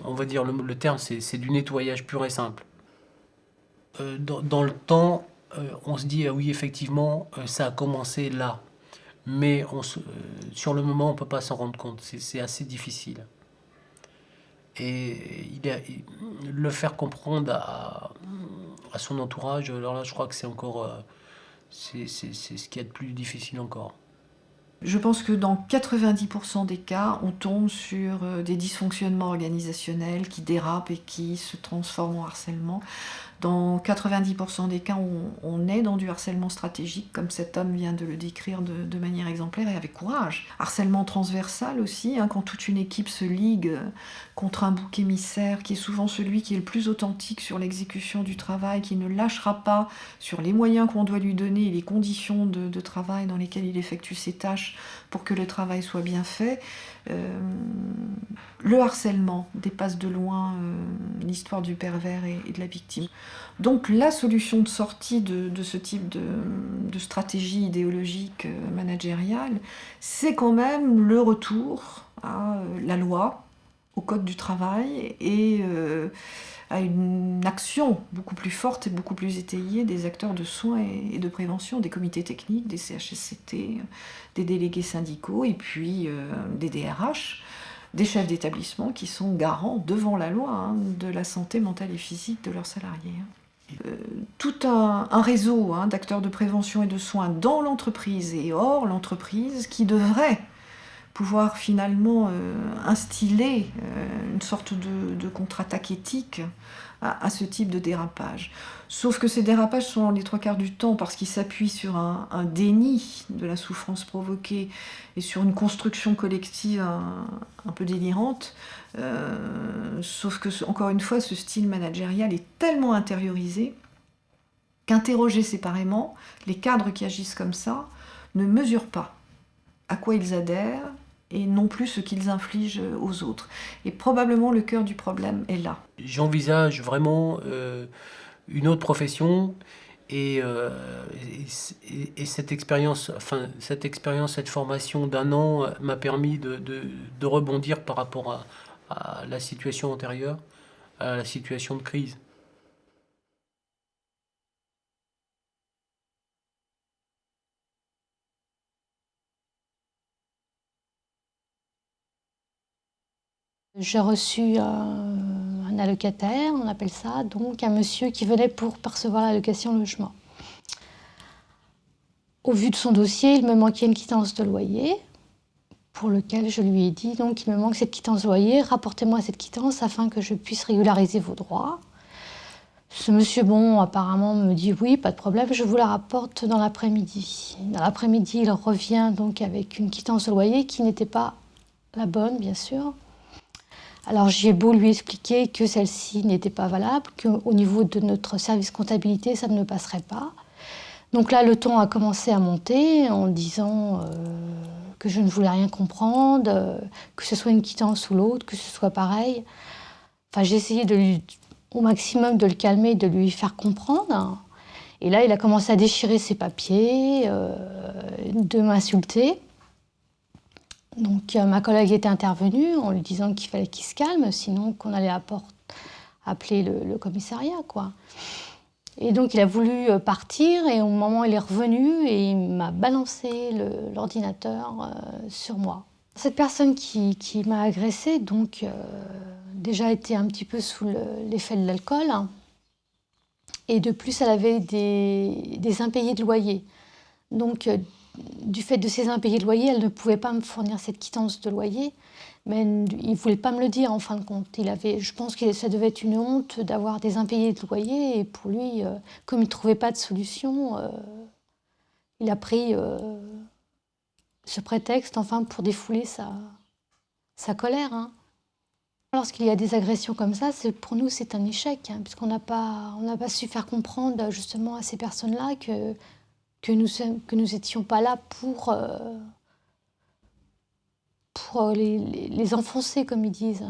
On va dire le terme, c'est du nettoyage pur et simple. Dans le temps, on se dit, ah oui, effectivement, ça a commencé là. Mais sur le moment, on ne peut pas s'en rendre compte. C'est assez difficile. Et le faire comprendre à son entourage, alors là, je crois que c'est encore... c'est ce qu'il y a de plus difficile encore. Je pense que dans 90% des cas, on tombe sur des dysfonctionnements organisationnels qui dérapent et qui se transforment en harcèlement. Dans 90% des cas, on est dans du harcèlement stratégique, comme cet homme vient de le décrire de manière exemplaire et avec courage. Harcèlement transversal aussi, quand toute une équipe se ligue contre un bouc émissaire, qui est souvent celui qui est le plus authentique sur l'exécution du travail, qui ne lâchera pas sur les moyens qu'on doit lui donner et les conditions de travail dans lesquelles il effectue ses tâches pour que le travail soit bien fait. Le harcèlement dépasse de loin l'histoire du pervers et de la victime. Donc la solution de sortie de ce type de stratégie idéologique managériale, c'est quand même le retour à la loi, au code du travail et à une action beaucoup plus forte et beaucoup plus étayée des acteurs de soins et de prévention, des comités techniques, des CHSCT, des délégués syndicaux et puis des DRH, des chefs d'établissement qui sont garants devant la loi de la santé mentale et physique de leurs salariés. Tout un réseau d'acteurs de prévention et de soins dans l'entreprise et hors l'entreprise qui devrait pouvoir finalement instiller une sorte de contre-attaque éthique à ce type de dérapage. Sauf que ces dérapages sont les 3/4 du temps parce qu'ils s'appuient sur un déni de la souffrance provoquée et sur une construction collective un peu délirante. Sauf que, encore une fois, ce style managérial est tellement intériorisé qu'interrogés séparément, les cadres qui agissent comme ça ne mesurent pas à quoi ils adhèrent et non plus ce qu'ils infligent aux autres. Et probablement le cœur du problème est là. J'envisage vraiment une autre profession et cette expérience, cette formation d'1 an m'a permis de rebondir par rapport à la situation antérieure, à la situation de crise. J'ai reçu un allocataire, on appelle ça, donc un monsieur qui venait pour percevoir l'allocation logement. Au vu de son dossier, il me manquait une quittance de loyer, pour lequel je lui ai dit, donc il me manque cette quittance de loyer, rapportez-moi cette quittance afin que je puisse régulariser vos droits. Ce monsieur, bon, apparemment me dit oui, pas de problème, je vous la rapporte dans l'après-midi. Dans l'après-midi, il revient donc avec une quittance de loyer qui n'était pas la bonne, bien sûr. Alors j'ai beau lui expliquer que celle-ci n'était pas valable, qu'au niveau de notre service comptabilité, ça ne passerait pas. Donc là, le ton a commencé à monter en disant que je ne voulais rien comprendre, que ce soit une quittance ou l'autre, que ce soit pareil. Enfin, j'ai essayé au maximum de le calmer, de lui faire comprendre. Et là, il a commencé à déchirer ses papiers, de m'insulter. Donc ma collègue était intervenue en lui disant qu'il fallait qu'il se calme, sinon qu'on allait appeler le commissariat, quoi. Et donc il a voulu partir et au moment où il est revenu, et il m'a balancé l'ordinateur sur moi. Cette personne qui m'a agressée, donc déjà était un petit peu sous l'effet de l'alcool. Et de plus, elle avait des impayés de loyer. Donc du fait de ces impayés de loyer, elle ne pouvait pas me fournir cette quittance de loyer, mais il ne voulait pas me le dire en fin de compte. Je pense que ça devait être une honte d'avoir des impayés de loyer, et pour lui, comme il ne trouvait pas de solution, il a pris ce prétexte pour défouler sa colère. Lorsqu'il y a des agressions comme ça, pour nous, c'est un échec, puisqu'on n'a pas su faire comprendre justement à ces personnes-là que nous étions pas là pour les enfoncer, comme ils disent.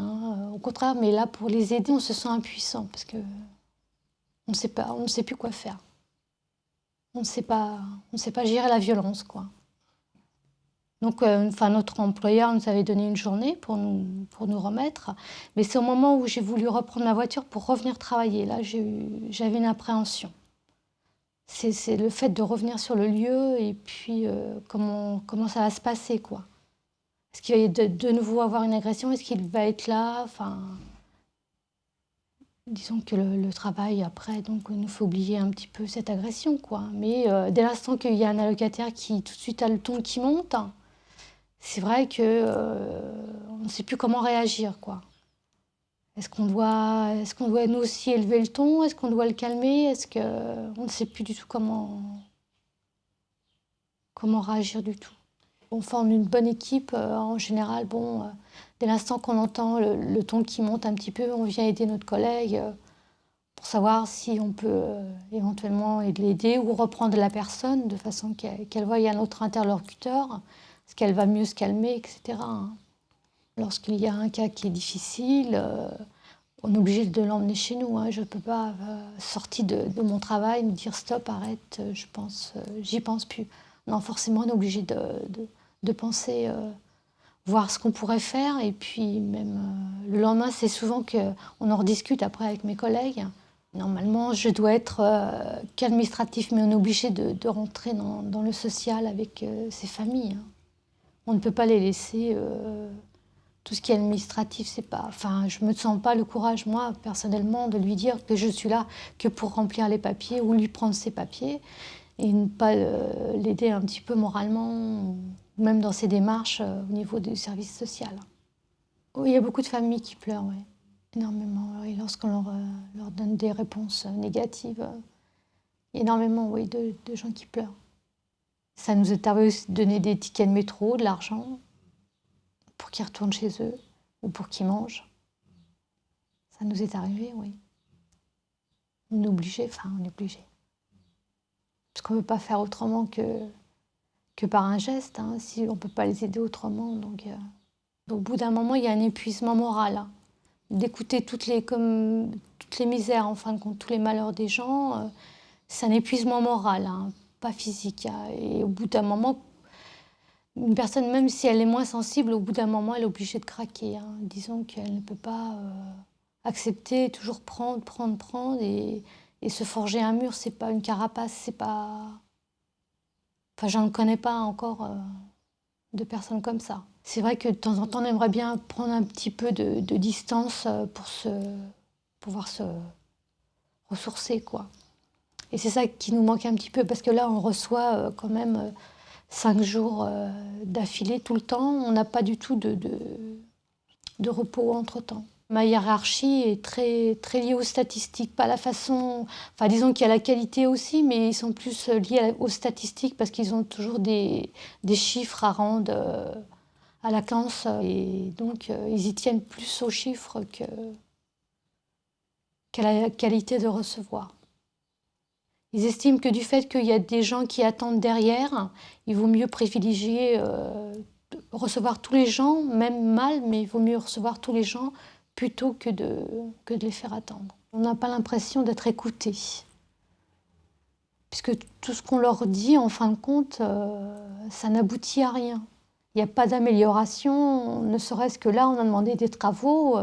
Au contraire, mais là, pour les aider, on se sent impuissant, parce qu'on ne sait plus quoi faire. On ne sait pas gérer la violence, quoi. Donc, notre employeur nous avait donné une journée pour nous remettre, mais c'est au moment où j'ai voulu reprendre ma voiture pour revenir travailler. Là, j'avais une appréhension. C'est le fait de revenir sur le lieu et puis comment ça va se passer, quoi. Est-ce qu'il va de nouveau avoir une agression? Est-ce qu'il va être là? Disons que le travail, après, donc, nous fait oublier un petit peu cette agression, quoi. Mais dès l'instant qu'il y a un allocataire qui, tout de suite, a le ton qui monte, c'est vrai qu'on ne sait plus comment réagir, quoi. Est-ce qu'on doit nous aussi élever le ton? Est-ce qu'on doit le calmer? On ne sait plus du tout comment réagir du tout. On forme une bonne équipe. En général, dès l'instant qu'on entend le ton qui monte un petit peu, on vient aider notre collègue pour savoir si on peut éventuellement l'aider ou reprendre la personne de façon qu'elle voie un autre interlocuteur. Est-ce qu'elle va mieux se calmer, etc. hein. Lorsqu'il y a un cas qui est difficile, on est obligé de l'emmener chez nous. hein. Je ne peux pas, sortir de mon travail, me dire stop, arrête, j'y pense plus. Non, forcément, on est obligé de penser, voir ce qu'on pourrait faire. Et puis, même le lendemain, c'est souvent qu'on en rediscute après avec mes collègues. Normalement, je dois être qu'administratif, mais on est obligé de rentrer dans le social avec ces familles. hein. On ne peut pas les laisser. Tout ce qui est administratif, c'est pas. Enfin, je me sens pas le courage, moi, personnellement, de lui dire que je suis là que pour remplir les papiers ou lui prendre ses papiers et ne pas l'aider un petit peu moralement, ou même dans ses démarches au niveau du service social. Oui, il y a beaucoup de familles qui pleurent, oui. Énormément. Et lorsqu'on leur donne des réponses négatives, il y a énormément, oui, de gens qui pleurent. Ça nous est arrivé aussi de donner des tickets de métro, de l'argent, pour qu'ils retournent chez eux ou pour qu'ils mangent. Ça nous est arrivé, oui. On est obligé, Parce qu'on ne peut pas faire autrement que par un geste, hein, si on ne peut pas les aider autrement. Donc, au bout d'un moment, il y a un épuisement moral. hein. D'écouter toutes les misères, en fin de compte, tous les malheurs des gens, c'est un épuisement moral, hein, pas physique. hein. Et au bout d'un moment, une personne, même si elle est moins sensible, au bout d'un moment, elle est obligée de craquer. hein. Disons qu'elle ne peut pas accepter, toujours prendre et se forger un mur. C'est pas une carapace, c'est pas... Enfin, j'en connais pas encore de personnes comme ça. C'est vrai que de temps en temps, on aimerait bien prendre un petit peu de distance pour pouvoir se ressourcer, quoi. Et c'est ça qui nous manque un petit peu, parce que là, on reçoit quand même 5 jours d'affilée tout le temps. On n'a pas du tout de repos entre-temps. Ma hiérarchie est très, très liée aux statistiques, pas la façon... Enfin, disons qu'il y a la qualité aussi, mais ils sont plus liés aux statistiques parce qu'ils ont toujours des chiffres à rendre à la CANS. Et donc, ils y tiennent plus aux chiffres qu'à la qualité de recevoir. Ils estiment que du fait qu'il y a des gens qui attendent derrière, il vaut mieux privilégier recevoir tous les gens, même mal, mais il vaut mieux recevoir tous les gens plutôt que de les faire attendre. On n'a pas l'impression d'être écouté. Puisque tout ce qu'on leur dit, en fin de compte, ça n'aboutit à rien. Il n'y a pas d'amélioration, ne serait-ce que là, on a demandé des travaux.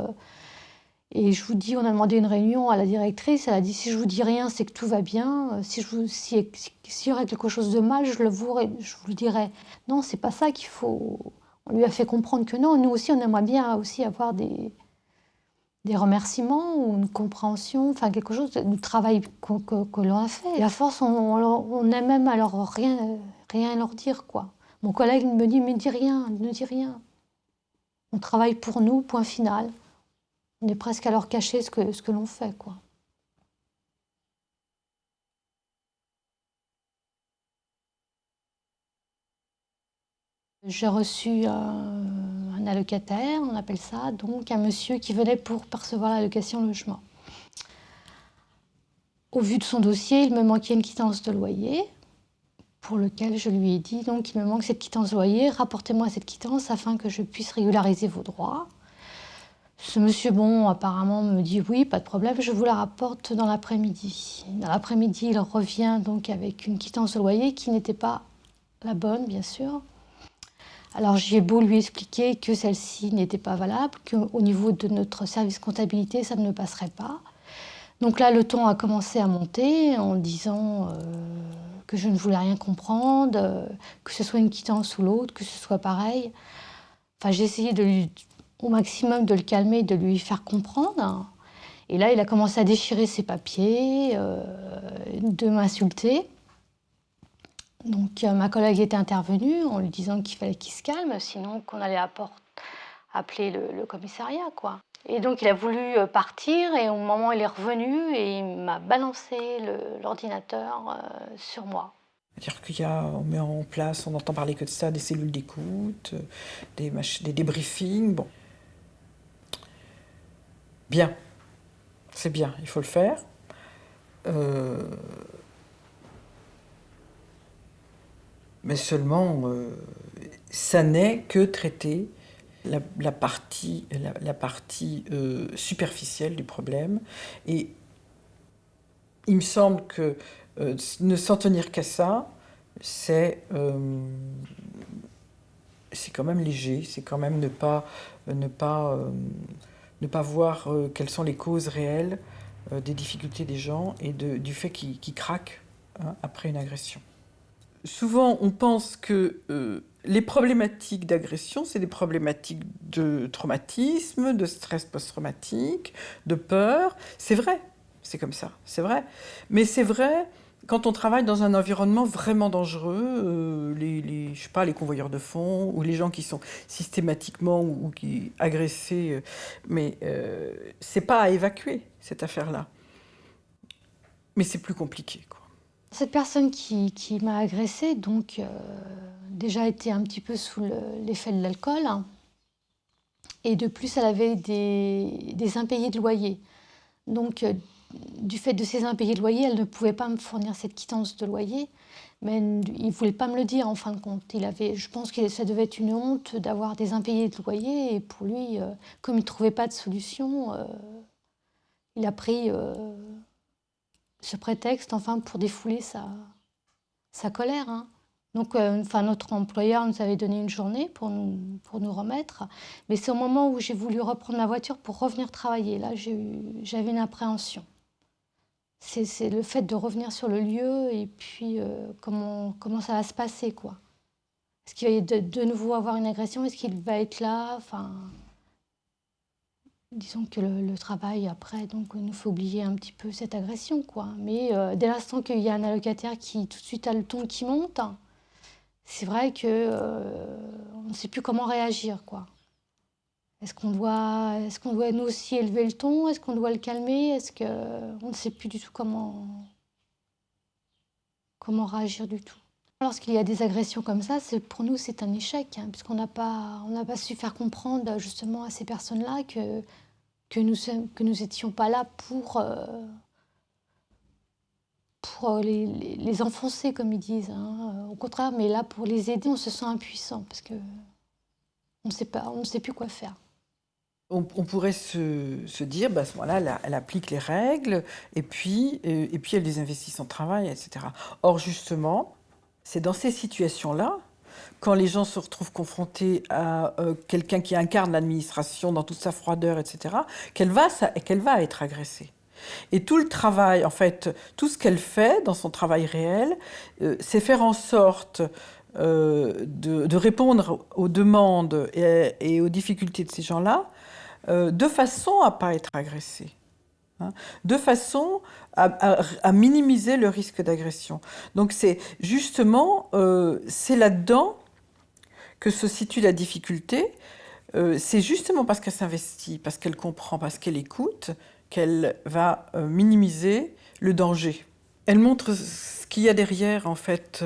Et je vous dis, on a demandé une réunion à la directrice, elle a dit si je vous dis rien, c'est que tout va bien. S'il y aurait quelque chose de mal, je vous le dirais. Non, c'est pas ça qu'il faut. On lui a fait comprendre que non, nous aussi, on aimerait bien aussi avoir des remerciements ou une compréhension, enfin quelque chose du travail que l'on a fait. Et à force, on a même alors rien leur dire, quoi. Mon collègue me dit, mais dis rien, ne dis rien. On travaille pour nous, point final. On est presque à leur cacher ce que l'on fait, quoi. J'ai reçu un allocataire, on appelle ça, donc un monsieur qui venait pour percevoir l'allocation logement. Au vu de son dossier, il me manquait une quittance de loyer, pour lequel je lui ai dit, donc il me manque cette quittance de loyer, rapportez-moi cette quittance afin que je puisse régulariser vos droits. Ce monsieur, bon, apparemment me dit oui, pas de problème, je vous la rapporte dans l'après-midi. Dans l'après-midi, il revient donc avec une quittance de loyer qui n'était pas la bonne, bien sûr. Alors j'ai beau lui expliquer que celle-ci n'était pas valable, qu'au niveau de notre service comptabilité, ça ne passerait pas. Donc là, le ton a commencé à monter en disant que je ne voulais rien comprendre, que ce soit une quittance ou l'autre, que ce soit pareil. Enfin, j'ai essayé au maximum de le calmer, de lui faire comprendre. Et là, il a commencé à déchirer ses papiers, de m'insulter. Donc ma collègue était intervenue en lui disant qu'il fallait qu'il se calme, sinon qu'on allait appeler le commissariat, quoi. Et donc il a voulu partir et au moment où il est revenu, et il m'a balancé l'ordinateur sur moi. C'est-à-dire on met en place, on entend parler que de ça, des cellules d'écoute, des débriefings, bon. Bien, c'est bien, il faut le faire. Mais seulement, ça n'est que traiter la partie superficielle du problème. Et il me semble que ne s'en tenir qu'à ça, c'est quand même léger, c'est quand même ne pas voir quelles sont les causes réelles des difficultés des gens et du fait qu'ils craquent après une agression. Souvent, on pense que les problématiques d'agression, c'est des problématiques de traumatisme, de stress post-traumatique, de peur. C'est vrai, c'est comme ça, c'est vrai. Mais c'est vrai quand on travaille dans un environnement vraiment dangereux, je sais pas, les convoyeurs de fonds ou les gens qui sont systématiquement ou qui agressés, mais c'est pas à évacuer cette affaire-là. Mais c'est plus compliqué, quoi. Cette personne qui m'a agressée, donc, déjà était un petit peu sous l'effet de l'alcool. Et de plus, elle avait des impayés de loyer. Donc, du fait de ces impayés de loyer, elle ne pouvait pas me fournir cette quittance de loyer. Mais il ne voulait pas me le dire, en fin de compte. Je pense que ça devait être une honte d'avoir des impayés de loyer. Et pour lui, comme il ne trouvait pas de solution, il a pris ce prétexte, enfin, pour défouler sa colère. Hein. Donc, notre employeur nous avait donné une journée pour nous remettre. Mais c'est au moment où j'ai voulu reprendre ma voiture pour revenir travailler. Là, j'avais une appréhension. C'est le fait de revenir sur le lieu et puis comment ça va se passer, quoi. Est-ce qu'il va de nouveau avoir une agression? Est-ce qu'il va être là? Enfin, disons que le travail, après, donc, il nous fait oublier un petit peu cette agression, quoi. Mais dès l'instant qu'il y a un allocataire qui, tout de suite, a le ton qui monte, c'est vrai qu'on ne sait plus comment réagir, quoi. Est-ce qu'on doit nous aussi élever le ton? Est-ce qu'on doit le calmer? On ne sait plus du tout comment réagir du tout. Lorsqu'il y a des agressions comme ça, pour nous, c'est un échec, hein, puisqu'on n'a pas su faire comprendre justement à ces personnes-là que nous étions pas là pour les enfoncer, comme ils disent. Hein. Au contraire, mais là, pour les aider, on se sent impuissant, parce qu'on ne sait plus quoi faire. On pourrait se dire, à ce moment-là, elle applique les règles, et puis elle désinvestit son travail, etc. Or, justement, c'est dans ces situations-là, quand les gens se retrouvent confrontés à quelqu'un qui incarne l'administration dans toute sa froideur, etc., qu'elle va être agressée. Et tout le travail, en fait, tout ce qu'elle fait dans son travail réel, c'est faire en sorte de répondre aux demandes et aux difficultés de ces gens-là, de façon à ne pas être agressée, hein, de façon à minimiser le risque d'agression. Donc c'est justement, c'est là-dedans que se situe la difficulté. C'est justement parce qu'elle s'investit, parce qu'elle comprend, parce qu'elle écoute, qu'elle va minimiser le danger. Elle montre ce qu'il y a derrière, en fait,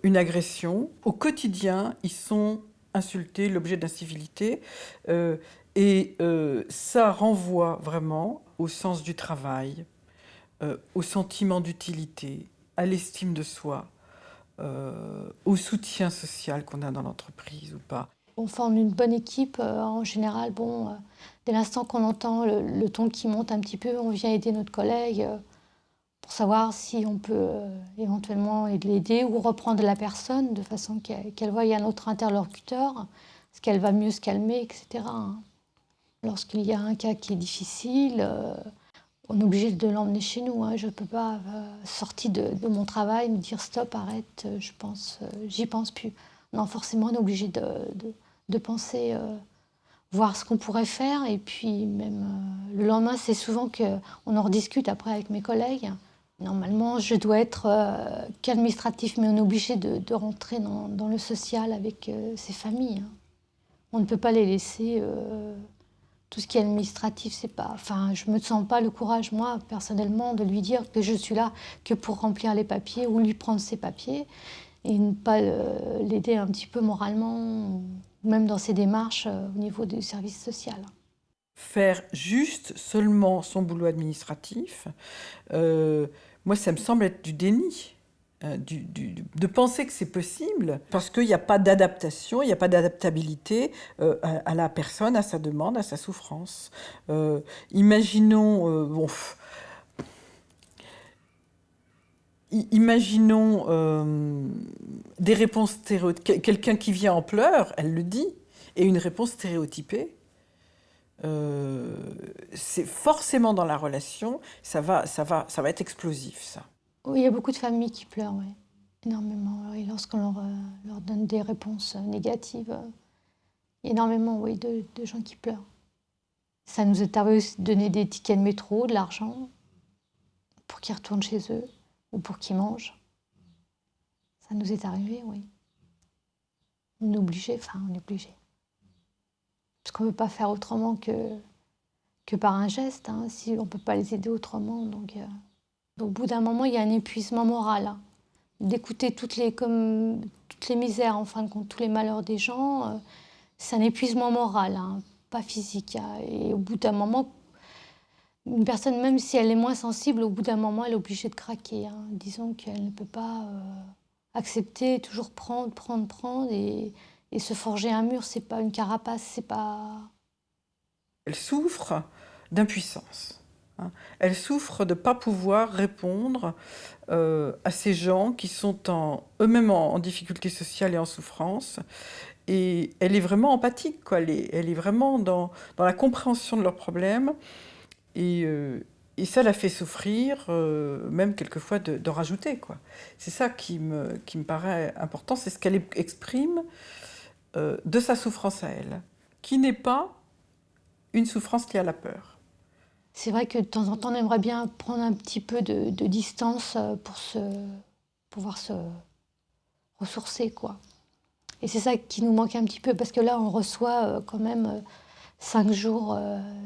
une agression. Au quotidien, ils sont insultés, l'objet d'incivilité. Et ça renvoie vraiment au sens du travail, au sentiment d'utilité, à l'estime de soi, au soutien social qu'on a dans l'entreprise ou pas. On forme une bonne équipe, en général. Dès l'instant qu'on entend le ton qui monte un petit peu, on vient aider notre collègue pour savoir si on peut éventuellement l'aider ou reprendre la personne de façon qu'elle voie un autre interlocuteur, est-ce qu'elle va mieux se calmer, etc. Lorsqu'il y a un cas qui est difficile, on est obligé de l'emmener chez nous. Hein. Je ne peux pas, sortir de mon travail, me dire stop, arrête, j'y pense plus. Non, forcément, on est obligé de penser, voir ce qu'on pourrait faire. Et puis, même le lendemain, c'est souvent qu'on en rediscute après avec mes collègues. Normalement, je dois être qu'administratif, mais on est obligé de rentrer dans le social avec ces familles. Hein. On ne peut pas les laisser... tout ce qui est administratif, c'est pas... Enfin, je ne me sens pas le courage, moi, personnellement, de lui dire que je suis là que pour remplir les papiers ou lui prendre ses papiers et ne pas l'aider un petit peu moralement, même dans ses démarches au niveau du service social. Faire juste seulement son boulot administratif, moi, ça me semble être du déni. de penser que c'est possible, parce qu'il n'y a pas d'adaptation, il n'y a pas d'adaptabilité à la personne, à sa demande, à sa souffrance. Imaginons des réponses stéréotypées. Quelqu'un qui vient en pleurs, elle le dit, et une réponse stéréotypée. C'est forcément dans la relation, ça va être explosif, ça. Oui, il y a beaucoup de familles qui pleurent, oui, énormément. Et lorsqu'on leur donne des réponses négatives, énormément, oui, de gens qui pleurent. Ça nous est arrivé aussi de donner des tickets de métro, de l'argent, pour qu'ils retournent chez eux ou pour qu'ils mangent. Ça nous est arrivé, oui. On est obligé. Parce qu'on ne peut pas faire autrement que par un geste, hein, si on ne peut pas les aider autrement. Donc, au bout d'un moment, il y a un épuisement moral. Hein. D'écouter toutes les misères, en fin de compte, tous les malheurs des gens, c'est un épuisement moral, hein, pas physique. Hein. Et au bout d'un moment, une personne, même si elle est moins sensible, au bout d'un moment, elle est obligée de craquer. Hein. Disons qu'elle ne peut pas accepter, toujours prendre, et se forger un mur, c'est pas une carapace, c'est pas... Elle souffre d'impuissance. Hein. Elle souffre de ne pas pouvoir répondre à ces gens qui sont eux-mêmes en difficulté sociale et en souffrance. Et elle est vraiment empathique, quoi. Elle est vraiment dans la compréhension de leurs problèmes. Et ça la fait souffrir, même quelquefois de rajouter, quoi. C'est ça qui me paraît important, c'est ce qu'elle exprime de sa souffrance à elle, qui n'est pas une souffrance liée à la peur. C'est vrai que de temps en temps, on aimerait bien prendre un petit peu de distance pour pouvoir se ressourcer, quoi. Et c'est ça qui nous manque un petit peu, parce que là, on reçoit quand même 5 jours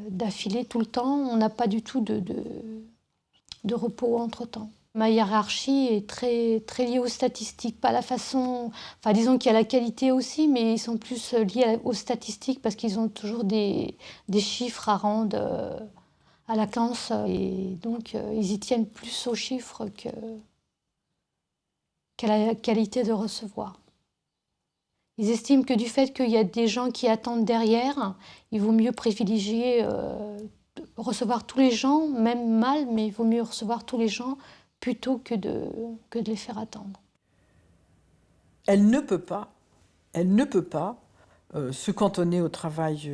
d'affilée tout le temps. On n'a pas du tout de repos entre-temps. Ma hiérarchie est très, très liée aux statistiques, pas la façon... Enfin, disons qu'il y a la qualité aussi, mais ils sont plus liés aux statistiques parce qu'ils ont toujours des chiffres à rendre à la classe. Et donc, ils y tiennent plus aux chiffres qu'à la qualité de recevoir. Ils estiment que du fait qu'il y a des gens qui attendent derrière, il vaut mieux privilégier recevoir tous les gens, même mal, mais il vaut mieux recevoir tous les gens plutôt que de les faire attendre. Elle ne peut pas se cantonner au travail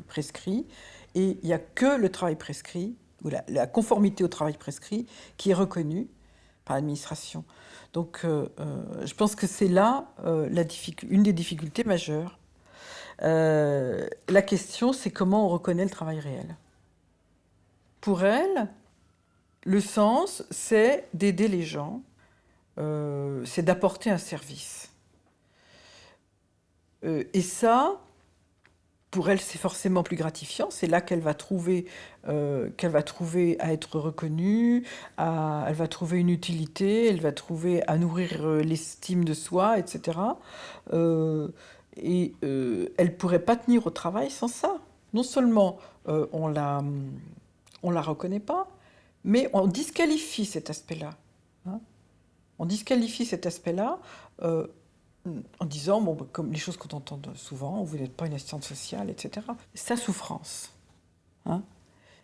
prescrit, et il n'y a que le travail prescrit, ou la conformité au travail prescrit, qui est reconnue par l'administration. Donc je pense que c'est là une des difficultés majeures. La question, c'est comment on reconnaît le travail réel. Pour elle, le sens, c'est d'aider les gens, c'est d'apporter un service. Et ça, pour elle, c'est forcément plus gratifiant. C'est là qu'elle va trouver à être reconnue, elle va trouver une utilité, elle va trouver à nourrir l'estime de soi, etc. Elle ne pourrait pas tenir au travail sans ça. Non seulement on la reconnaît pas, mais on disqualifie cet aspect-là. Hein. On disqualifie cet aspect-là en disant, bon, comme les choses qu'on entend souvent, vous n'êtes pas une assistante sociale, etc. Sa souffrance, hein,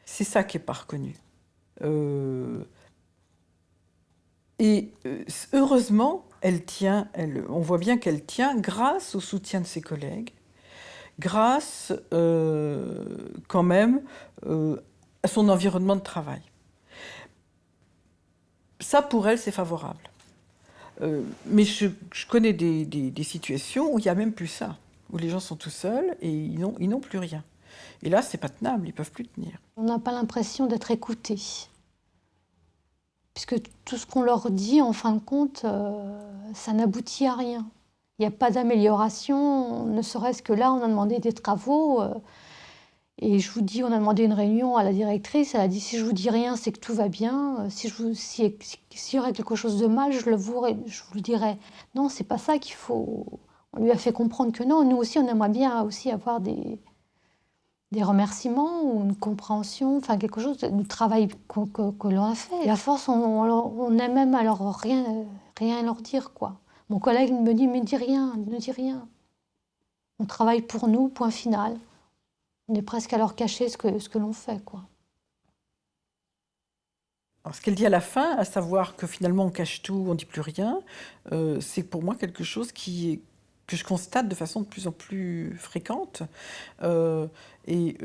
c'est ça qui n'est pas reconnu. Heureusement, on voit bien qu'elle tient grâce au soutien de ses collègues, grâce quand même à son environnement de travail. Ça, pour elle, c'est favorable. Mais je connais des situations où il n'y a même plus ça, où les gens sont tout seuls et ils n'ont plus rien. Et là, c'est pas tenable, ils ne peuvent plus tenir. On n'a pas l'impression d'être écoutés. Puisque tout ce qu'on leur dit, en fin de compte, ça n'aboutit à rien. Il n'y a pas d'amélioration, ne serait-ce que là, on a demandé des travaux. Et je vous dis, on a demandé une réunion à la directrice, elle a dit, si je vous dis rien, c'est que tout va bien. S'il y aurait quelque chose de mal, je vous le dirais. Non, c'est pas ça qu'il faut... On lui a fait comprendre que non, nous aussi, on aimerait bien aussi avoir des des remerciements ou une compréhension, enfin quelque chose du travail que l'on a fait. Et à force, on aime même alors rien leur dire, quoi. Mon collègue me dit, mais dis rien, ne dis rien. On travaille pour nous, point final. On est presque à leur cacher ce que l'on fait, quoi. Alors, ce qu'elle dit à la fin, à savoir que finalement on cache tout, on ne dit plus rien, c'est pour moi quelque chose que je constate de façon de plus en plus fréquente. Il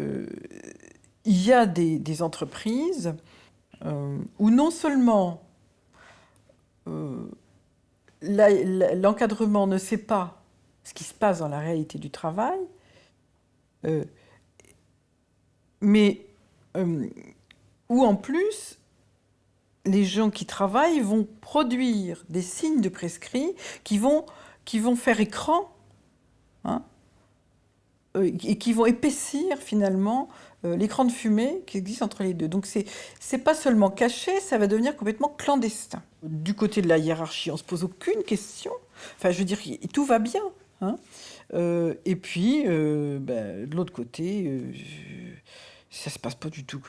y a des entreprises où non seulement l'encadrement ne sait pas ce qui se passe dans la réalité du travail, mais où en plus les gens qui travaillent vont produire des signes de prescrit qui vont faire écran, hein, et qui vont épaissir finalement l'écran de fumée qui existe entre les deux. Donc c'est pas seulement caché, ça va devenir complètement clandestin. Du côté de la hiérarchie, on se pose aucune question. Enfin, je veux dire, tout va bien, hein. Et puis, de l'autre côté, ça se passe pas du tout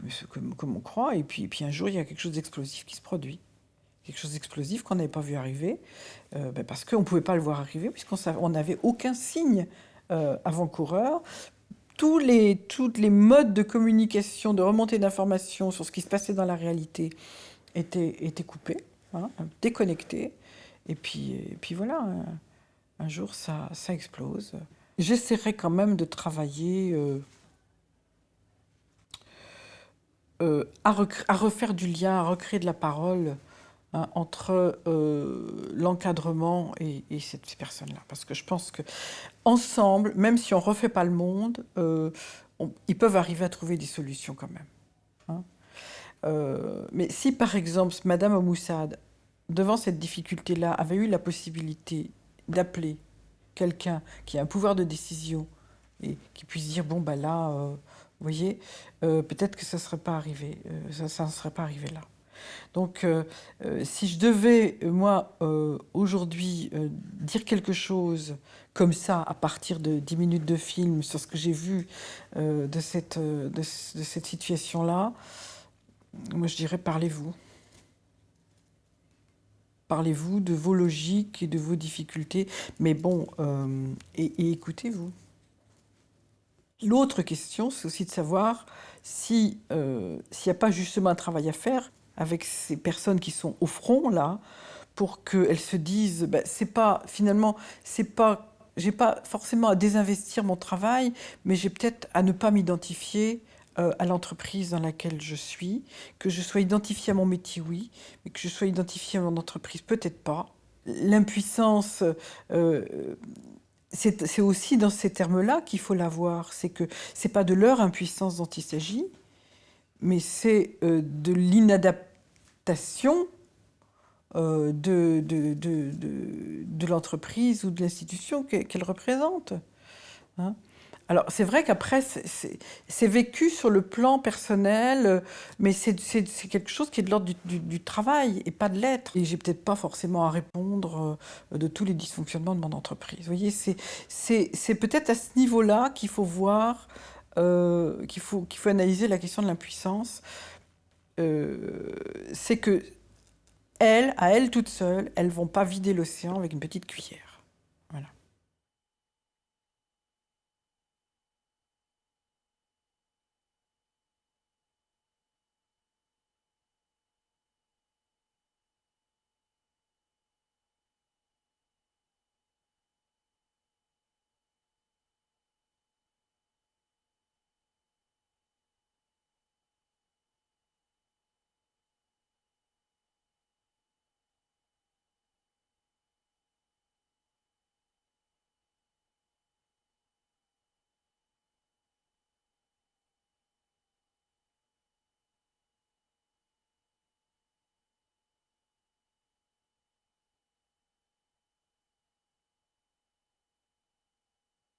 comme on croit. Et puis un jour, il y a quelque chose d'explosif qui se produit. Quelque chose d'explosif qu'on n'avait pas vu arriver, parce qu'on ne pouvait pas le voir arriver, puisqu'on n'avait aucun signe avant-coureur. Tous les modes de communication, de remontée d'informations sur ce qui se passait dans la réalité étaient coupés, hein, déconnectés. Et puis voilà, un jour, ça explose. J'essaierai quand même de travailler à refaire du lien, à recréer de la parole, hein, entre l'encadrement et ces personnes-là. Parce que je pense qu'ensemble, même si on ne refait pas le monde, ils peuvent arriver à trouver des solutions quand même, hein. Mais si, par exemple, Madame Omoussad, devant cette difficulté-là, avait eu la possibilité d'appeler quelqu'un qui a un pouvoir de décision et qui puisse dire, bon, bah là, vous voyez, peut-être que ça ne serait pas arrivé, ça ne serait pas arrivé là. Donc, si je devais, moi, aujourd'hui, dire quelque chose comme ça, à partir de 10 minutes de film, sur ce que j'ai vu de cette situation-là, moi, je dirais, parlez-vous. Parlez-vous de vos logiques et de vos difficultés, mais bon, et écoutez-vous. L'autre question, c'est aussi de savoir s'il n'y a pas justement un travail à faire avec ces personnes qui sont au front, là, pour qu'elles se disent, ben, j'ai pas forcément à désinvestir mon travail, mais j'ai peut-être à ne pas m'identifier à l'entreprise dans laquelle je suis, que je sois identifiée à mon métier, oui, mais que je sois identifiée à mon entreprise, peut-être pas. L'impuissance, c'est aussi dans ces termes-là qu'il faut la voir. C'est que c'est pas de leur impuissance dont il s'agit, mais c'est de l'inadaptation de l'entreprise ou de l'institution qu'elle représente, hein. Alors, c'est vrai qu'après, c'est vécu sur le plan personnel, mais c'est quelque chose qui est de l'ordre du travail et pas de l'être. Et j'ai peut-être pas forcément à répondre de tous les dysfonctionnements de mon entreprise. Vous voyez, c'est peut-être à ce niveau-là qu'il faut voir, qu'il faut analyser la question de l'impuissance. C'est que à elles toutes seules, elles vont pas vider l'océan avec une petite cuillère.